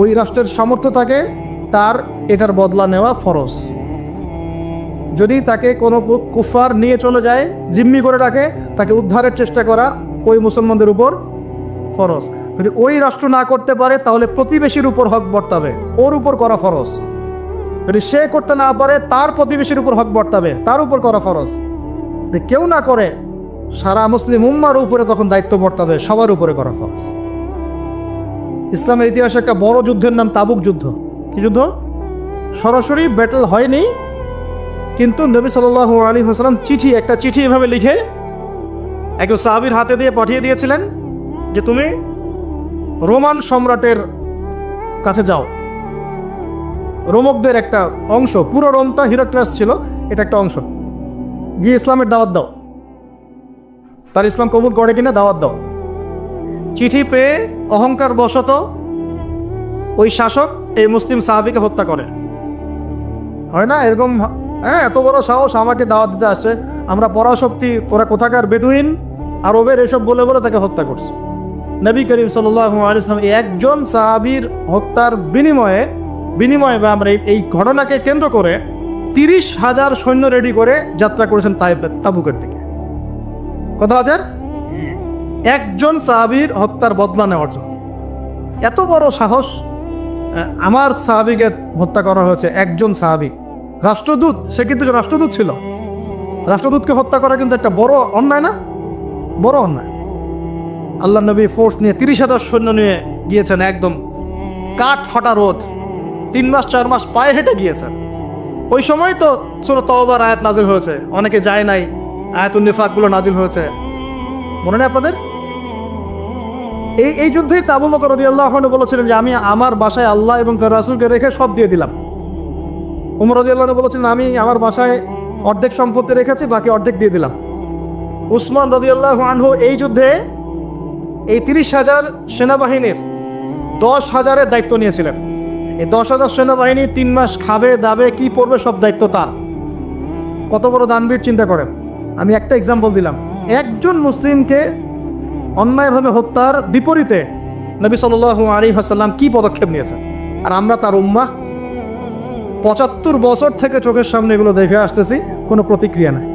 ওই রাষ্ট্রের সামর্থ্য থাকে, তার এটার বদলা নেওয়া ফরজ। যদি তাকে কোনো কুফার নিয়ে চলে যায়, জিম্মি করে রাখে, তাকে উদ্ধারের চেষ্টা করা ওই মুসলমানদের উপর ফরজ। যদি ওই রাষ্ট্র না করতে পারে, তাহলে প্রতিবেশীর উপর হক বর্তাবে, ওর উপর করা ফরজ। যদি সে করতে না পারে, তার প্রতিবেশীর উপর হক বর্তাবে, তার উপর করা ফরজ। যদি কেউ না করে, সারা মুসলিম উম্মার উপরে তখন দায়িত্ব বর্তাবে, সবার উপরে করা ফরজ। ইসলামের ইতিহাসে একটা বড় যুদ্ধের নাম তাবুক যুদ্ধ। কি যুদ্ধ? সরাসরি ব্যাটল হয়নি, কিন্তু নবী সাল্লাল্লাহু আলাইহি ওয়াসাল্লাম একটা চিঠি এভাবে লিখে একজন সাহাবীর হাতে দিয়ে পাঠিয়ে দিয়েছিলেন যে তুমি রোমান সম্রাটের কাছে যাও, রোমকদের একটা অংশ, পুরো রোমটা হিরাক্লিয়াস ছিল, এটা একটা অংশ, গিয়ে ইসলামের দাওয়াত দাও, তার ইসলাম কবুল করে কিনা দাওয়াত দাও। চিঠি পেয়ে অহংকার বশত ওই শাসক এই মুসলিম সাহাবীকে হত্যা করে। হয় না এরকম? হ্যাঁ, এত বড় সাহস, আমাকে দাওয়াত দিতে আসছে, আমরা পরাশক্তি, ওরা কোথাকার বেদুইন আরবের, এসব বলে বলে তাকে হত্যা করছে। নবী করিম সাল্লাল্লাহু আলাইহি ওয়াসাল্লাম একজন সাহাবীর হত্যার বিনিময়ে বা আমরা এই ঘটনাকে কেন্দ্র করে 30,000 সৈন্য রেডি করে যাত্রা করেছেন তাবুকের দিকে। কত হাজার? একজন সাহাবীর হত্যার বদলা নেওয়ার জন্য। এত বড় সাহস! আমার সাহাবীকে হত্যা করা হয়েছে, একজন সাহাবী, রাষ্ট্রদূত, সে কিন্তু রাষ্ট্রদূত ছিল। রাষ্ট্রদূতকে হত্যা করা কিন্তু একটা বড় অন্যায় না? বড় অন্যায়। আল্লাহ নবী ফোর্স নিয়ে 30,000 সৈন্য নিয়ে গিয়েছেন, একদম কাঠ ফাটা রোদ, 3 মাস 4 মাস পায়ে হেঁটে গিয়েছেন। ওই সময় তো সূরা তাওবার আয়াত নাজিল হয়েছে, অনেকে যায় নাই, আয়াতুন নিফাকগুলো নাজিল হয়েছে, মনে নেই আপনাদের? এই যুদ্ধেই আবু বকর রাদিয়াল্লাহু আনহু বলেছিলেন যে আমি আমার বাসায় আল্লাহ এবং তার রাসূলকে রেখে সব দিয়ে দিলাম। ওমর রাদিয়াল্লাহু আনহু বলেছিলেন আমি আমার বাসায় অর্ধেক সম্পত্তি রেখেছি, বাকি অর্ধেক দিয়ে দিলাম। উসমান রাদিয়াল্লাহু আনহু এই যুদ্ধে এই 30,000 সেনাবাহিনীর 10,000-এর দায়িত্ব নিয়েছিলেন। এই 10,000 সেনাবাহিনী 3 মাস খাবে দাবে কি পড়বে সব দায়িত্ব তার। কত বড় দানবীর চিন্তা করেন। আমি একটা এক্সাম্পল দিলাম। একজন মুসলিমকে অন্যায়ভাবে হত্যার বিপরীতে নবী সাল্লাল্লাহু আলাইহি ওয়াসাল্লাম কি পদক্ষেপ নিয়েছেন, আর আমরা তার উম্মাহ 75 বছর থেকে চোখের সামনে এগুলো দেখে আসতেছি, কোনো প্রতিক্রিয়া নাই।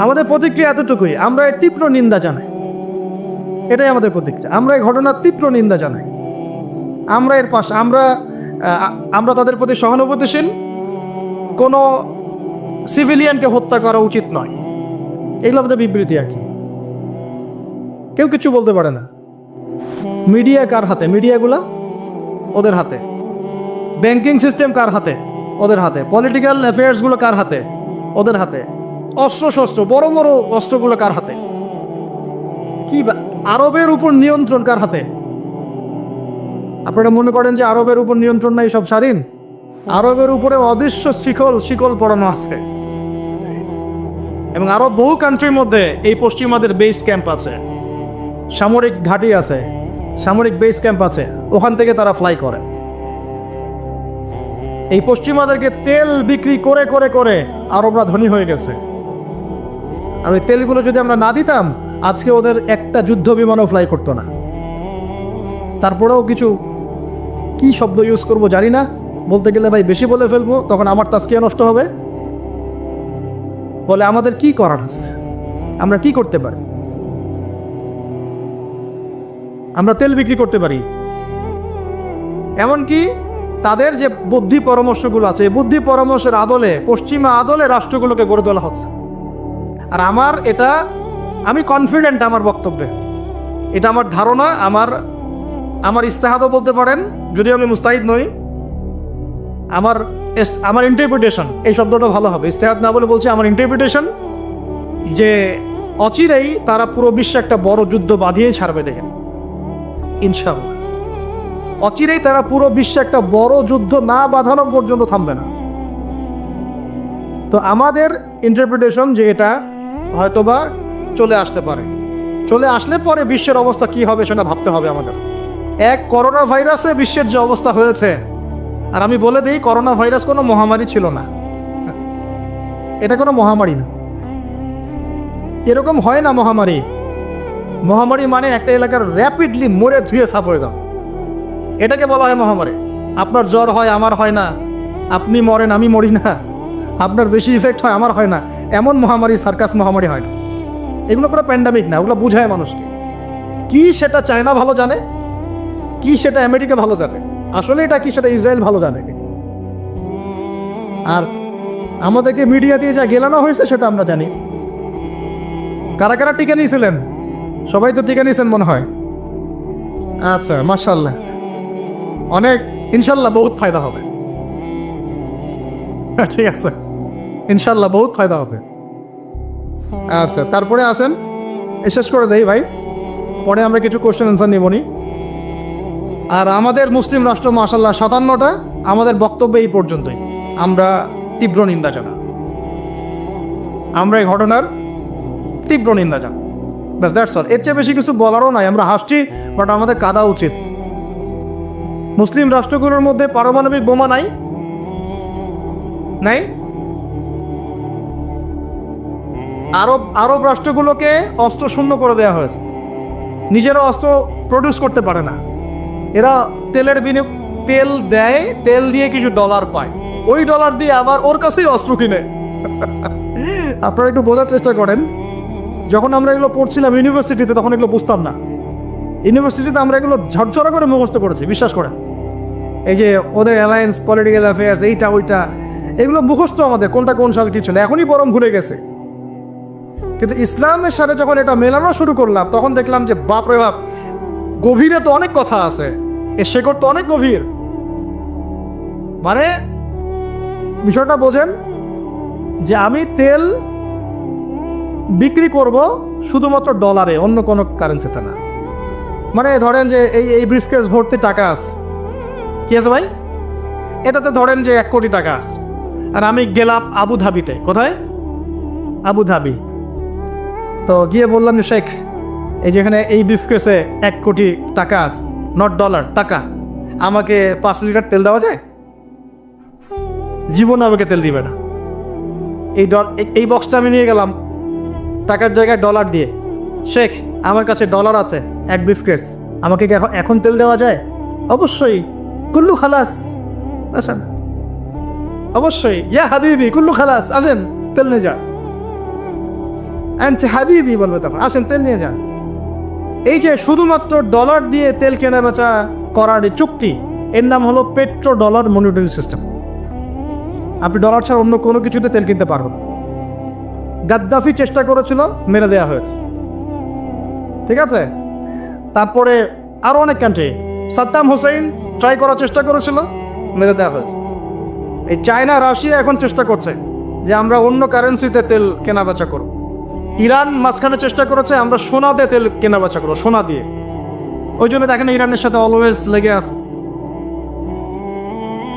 আমাদের প্রতিক্রিয়া এতটুকুই, আমরা এর তীব্র নিন্দা জানাই, এটাই আমাদের প্রতিক্রিয়া। আমরা এই ঘটনার তীব্র নিন্দা জানাই, আমরা এর পাশে, আমরা তাদের প্রতি সহানুভূতিশীল। কোনো সিভিলিয়ানকে হত্যা করা উচিত নয়, এগুলো আমাদের বিবৃতি আর কি। কেউ কিছু বলতে পারে না। মিডিয়া কার হাতে? মিডিয়াগুলা ওদের হাতে। ব্যাংকিং সিস্টেম কার হাতে? ওদের হাতে। পলিটিক্যাল অ্যাফেয়ার্সগুলো কার হাতে? ওদের হাতে। অস্ত্রশস্ত্র, বড় বড় অস্ত্রগুলো কার হাতে? কি আরবের উপর নিয়ন্ত্রণ কার হাতে? আপনারা মনে করেন যে আরবের উপর নিয়ন্ত্রণ নাই, সব স্বাধীন? আরবের উপরে অদৃশ্য শিকল পড়ানো আছে। এবং আরব বহু কান্ট্রির মধ্যে এই পশ্চিমাদের বেস ক্যাম্প আছে, সামরিক ঘাঁটি আছে, সামরিক বেস ক্যাম্প আছে, ওখান থেকে তারা ফ্লাই করে। এই পশ্চিমাদেরকে তেল বিক্রি করে করে করে আরবরা ধনী হয়ে গেছে। আর ওই তেলগুলো যদি আমরা না দিতাম, আজকে ওদের একটা যুদ্ধ বিমানও ফ্লাই করতো না। তারপরেও কিছু কি শব্দ ইউজ করবো জানি না, বলতে গেলে ভাই বেশি বলে ফেলবো, তখন আমার তাজকিয়া নষ্ট হবে। বলে আমাদের কি করার আছে, আমরা কি করতে পারি? আমরা তেল বিক্রি করতে পারি। এমনকি তাদের যে বুদ্ধি পরামর্শগুলো আছে, এই বুদ্ধি পরামর্শের আদলে, পশ্চিমা আদলে রাষ্ট্রগুলোকে গড়ে তোলা হচ্ছে। আর আমি কনফিডেন্ট আমার বক্তব্যে, এটা আমার ধারণা, আমার ইস্তেহাদও বলতে পারেন, যদিও আমি মুস্তাহিদ নই। আমার ইন্টারপ্রিটেশন, এই শব্দটা ভালো হবে, ইস্তেহাদ না বলে বলছি আমার ইন্টারপ্রিটেশন, যে অচিরেই তারা পুরো বিশ্বে একটা বড় যুদ্ধ বাঁধিয়েই ছাড়বে। দেখেন, ইনশাআল্লাহ অচিরেই তারা পুরো বিশ্বে একটা বড় যুদ্ধ না বাঁধানো পর্যন্ত থামবে না। তো আমাদের ইন্টারপ্রিটেশন যে এটা হয়তোবা চলে আসতে পারে, চলে আসলে পরে বিশ্বের অবস্থা কি হবে সেটা ভাবতে হবে আমাদের। করোনা ভাইরাসে বিশ্বের যে অবস্থা হয়েছে, আর আমি বলে দিই, করোনা ভাইরাস কোনো মহামারী ছিল না, এটা কোনো মহামারী না, এরকম হয় না মহামারী। মহামারী মানে একটা এলাকার র্যাপিডলি মরে ধুয়ে সাফ হয়ে যাও, এটাকে বলা হয় মহামারী। আপনার জ্বর হয়, আমার হয় না, আপনি মরেন, আমি মরি না, আপনার বেশি ইফেক্ট হয়, আমার হয় না, এমন মহামারী, সার্কাস মহামারী হয় না। এগুলো কোনো প্যান্ডামিক না, ওগুলো বুঝায় মানুষকে। কি সেটা চায়না ভালো জানে, কি সেটা আমেরিকা ভালো জানে, আসলে এটা কি সেটা ইসরায়েল ভালো জানে। আর আমাদেরকে মিডিয়া দিয়ে যা গেলানো হয়েছে সেটা আমরা জানি। কারা কারা টিকা নিয়েছিলেন? সবাই তো টিকা নিয়েছেন মনে হয়। আচ্ছা, মাশাআল্লাহ, অনেক, ইনশাল্লাহ বহুত ফায়দা হবে। ঠিক আছে, ইনশাল্লাহ বহুত ফায়দা হবে। আচ্ছা, তারপরে আসেন, শেষ করে দেই ভাই, পরে আমরা কিছু কোশ্চেন অ্যান্সার নিবনি। আর আমাদের মুসলিম রাষ্ট্র মাশাআল্লাহ 57টা, আমাদের বক্তব্য এই পর্যন্তই। আমরা তীব্র নিন্দা জানাই, আমরা এই ঘটনার তীব্র নিন্দা জানাই, ব্যাস, দ্যাটস অল। এর চেয়ে বেশি কিছু বলারও নাই। আমরা হাসছি, বাট আমাদের কাঁদা উচিত। মুসলিম রাষ্ট্রগুলোর মধ্যে পারমাণবিক বোমা নাই, নাই। আরব রাষ্ট্রগুলোকে অস্ত্র শূন্য করে দেওয়া হয়েছে, নিজেরা অস্ত্র প্রডিউস করতে পারে না। এরা তেল দেয়, তেল দিয়ে কিছু ডলার পায়, ওই ডলার দিয়ে আবার ওর কাছেই অস্ত্র কিনে। আপনারা একটু বোঝার চেষ্টা করেন, যখন আমরা এগুলো পড়ছিলাম ইউনিভার্সিটিতে তখন এগুলো বুঝতাম না। ইউনিভার্সিটিতে আমরা এগুলো ঝরঝরা করে মুখস্থ করেছি, বিশ্বাস করে। এই যে ওদের অ্যালায়েন্স, পলিটিক্যাল অ্যাফেয়ার্স, এইটা ওইটা, এগুলো মুখস্থ আমাদের, কোনটা কোন সাল কি ছিল, এখনই বরং ভুলে গেছে। কিন্তু ইসলামের সাথে যখন এটা মেলানো শুরু করলাম তখন দেখলাম যে বাপরে বাপ, গভীরে তো অনেক কথা আছে, এর শেকড় তো অনেক গভীর। মানে বিষয়টা বোঝেন যে আমি তেল বিক্রি করব শুধুমাত্র ডলারে, অন্য কোনো কারেন্সিতে না। মানে ধরেন যে এই ব্রিফকেস ভর্তি টাকা আছে, কি আছে ভাই, এটাতে ধরেন যে 1 কোটি টাকা আছে, আর আমি গেলাম আবুধাবিতে। কোথায়? আবুধাবি। তো গিয়ে বললাম যে শেখ, এই যেখানে এই ব্রিফকেসে 1 কোটি টাকা আছে, নট ডলার, টাকা, আমাকে 5 লিটার তেল দেওয়া যায়? জীবন আমাকে তেল দিবে না। এই বক্সটা আমি নিয়ে গেলাম টাকার জায়গায় ডলার দিয়ে, শেখ আমার কাছে ডলার আছে 1 ব্রিফকেস, আমাকে কি এখন তেল দেওয়া যায়? অবশ্যই। কুল্লু খালাস, আসেন। অবশ্যই, ইয়া হাবিবি কুল্লু খালাস, আসেন তেল নিয়ে যান। আনছে হাবিবি বলবে, তখন আসেন তেল নিয়ে যান। এই যে শুধুমাত্র ডলার দিয়ে তেল কেনা বেচা করার চুক্তি, এর নাম হলো পেট্রো ডলার মনিটরি সিস্টেম। আপনি ডলার ছাড়া অন্য কোনো কিছুতে তেল কিনতে পারবেন। গাদ্দাফি চেষ্টা করেছিল, মেরে দেওয়া হয়েছে, ঠিক আছে। তারপরে আরও অনেক কান্ট্রি, সাদ্দাম হোসেন ট্রাই করার চেষ্টা করেছিল, মেরে দেওয়া হয়েছে। এই চায়না, রাশিয়া এখন চেষ্টা করছে যে আমরা অন্য কারেন্সিতে তেল কেনা বেচা করব। ইরান মাঝখানে চেষ্টা করেছে আমরা সোনা দিয়ে তেল কেনা বেচা করবো, সোনা দিয়ে। ওই জন্য দেখেন ইরানের সাথে অলওয়েজ লেগে আছে,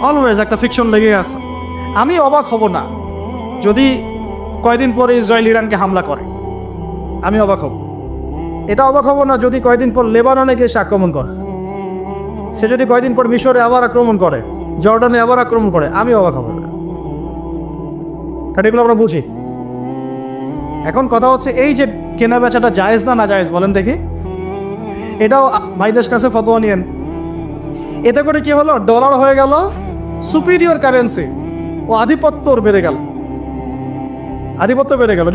অলওয়েজ একটা ফিকশন লেগে আছে। আমি অবাক হব না যদি কয়দিন পরে ইসরায়েল ইরানকে হামলা করে, আমি অবাক হব। এটা অবাক হব না যদি কয়দিন পর লেবাননে গিয়ে সে আক্রমণ করে, সে যদি কয়দিন পর মিশরে আবার আক্রমণ করে, জর্ডানে আবার আক্রমণ করে, আমি অবাক হব না। এগুলো আমরা বুঝি। এখন কথা হচ্ছে এই যে কেনা বেচাটা জায়েজ না না জায়েজ বলেন দেখি। এটাও ভাইদের কাছে ফতোয়া নিয়েন। এতে করে কি হলো, ডলার হয়ে গেল সুপিরিয়র কারেন্সি, ও আধিপত্য বেড়ে গেল, আধিপত্য বেড়ে গেল।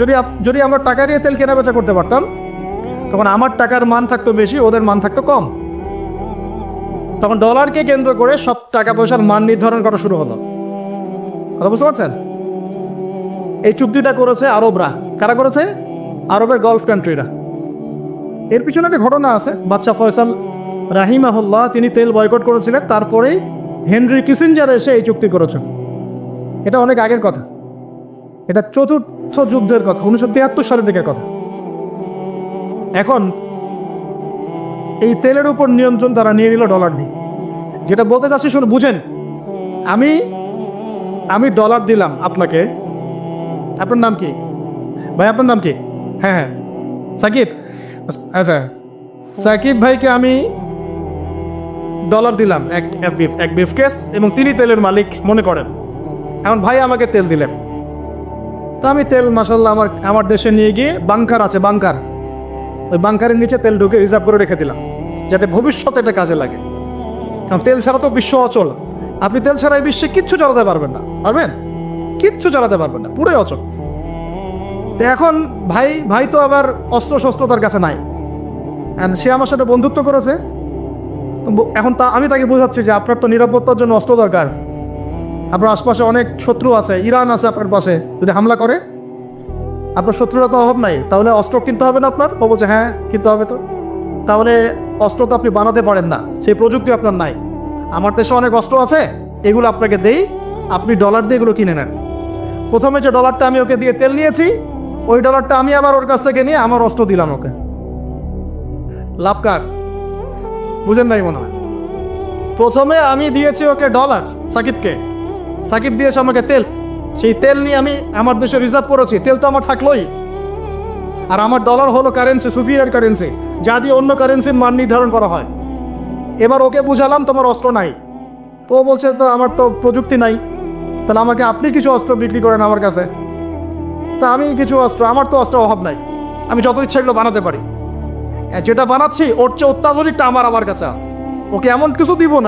যদি আমরা টাকা দিয়ে তেল কেনা বেচা করতে পারতাম, তখন আমার টাকার মান থাকতো বেশি, ওদের মান থাকতো কম। তখন ডলারকে কেন্দ্র করে সব টাকা পয়সার মান নির্ধারণ করা শুরু হলো। কথা বুঝতে পারছেন? এই চুক্তিটা করেছে আরবরা। কারা করেছে? আরবের গলফ কান্ট্রিরা। এর পিছনে একটা ঘটনা আছে। বাদশাহ ফয়সাল রাহিমাহুল্লাহ তিনি তেল বয়কট করেছিলেন, তারপরেই হেনরি কিসিঞ্জার এসে এই চুক্তি করেছেন। এটা অনেক আগের কথা, এটা ৪র্থ যুদ্ধের কথা, ১৯৭৩ সালের দিকের কথা। এখন এই তেলের উপর নিয়ন্ত্রণ তারা নিয়ে নিল ডলার দিয়ে। যেটা বলতে চাচ্ছি শুনে বুঝেন, আমি ডলার দিলাম আপনাকে। আপনার নাম কি ভাই? আপনার নাম কি? হ্যাঁ হ্যাঁ, সাকিব। আচ্ছা, সাকিব ভাইকে আমি ডলার দিলাম এক ব্রিফকেস, এবং তিনি তেলের মালিক মনে করেন। এখন ভাই আমাকে তেল দিলেন, তো আমি তেল মাশাআল্লাহ আমার দেশে নিয়ে গিয়ে বাংকার আছে, বাংকার, ওই বাংকারের নিচে তেল ঢুকে রিজার্ভ করে রেখে দিলাম, যাতে ভবিষ্যতে এটা কাজে লাগে। কারণ তেল ছাড়া তো বিশ্ব অচল। আপনি তেল ছাড়া এই বিশ্বে কিচ্ছু চালাতে পারবেন না, পারবেন? কিচ্ছু চালাতে পারবেন না, পুরোই অচল। তো এখন ভাই তো আবার অস্ত্র শস্ত্র তার কাছে নাই, সে আমার সাথে বন্ধুত্ব করেছে। এখন আমি তাকে বোঝাচ্ছি যে আপনার তো নিরাপত্তার জন্য অস্ত্র দরকার, আপনার আশপাশে অনেক শত্রু আছে, ইরান আছে আপনার পাশে, যদি হামলা করে আপনার শত্রুরা তো অভাব নাই, তাহলে অস্ত্র কিনতে হবে না আপনার? ও বলছে হ্যাঁ কিনতে হবে। তো তাহলে অস্ত্র তো আপনি বানাতে পারেন না, সেই প্রযুক্তি আপনার নাই। আমার দেশে অনেক অস্ত্র আছে, এগুলো আপনাকে দেই, আপনি ডলার দিয়ে এগুলো কিনে নেন। প্রথমে যে ডলারটা আমি ওকে দিয়ে তেল নিয়েছি, ওই ডলারটা আমি আবার ওর কাছ থেকে নিয়ে আমার অস্ত্র দিলাম ওকে। লাভকার? বুঝেন নাই মনে হয়। প্রথমে আমি দিয়েছি ওকে ডলার, সাকিব দিয়েছে আমাকে তেল। সেই তেল নিয়ে আমি আমার দেশে রিজার্ভ করেছি, তেল তো আমার থাকলোই। আর আমার ডলার হলো কারেন্সি, সুপিরিয়র কারেন্সি, যা দিয়ে অন্য কারেন্সির মান নির্ধারণ করা হয়। এবার ওকে বুঝালাম তোমার অস্ত্র নাই, তো ও বলছে তো আমার তো প্রযুক্তি নাই, তাহলে আমাকে আপনি কিছু অস্ত্র বিক্রি করেন আমার কাছে। তা আমি কিছু অস্ত্র, আমার তো অস্ত্র অভাব নাই, আমি যত ইচ্ছা এগুলো বানাতে পারি। যেটা বানাচ্ছি ওর চেয়ে অত্যাধুনিকটা আমার কাছে আছে, ওকে এমন কিছু দিব না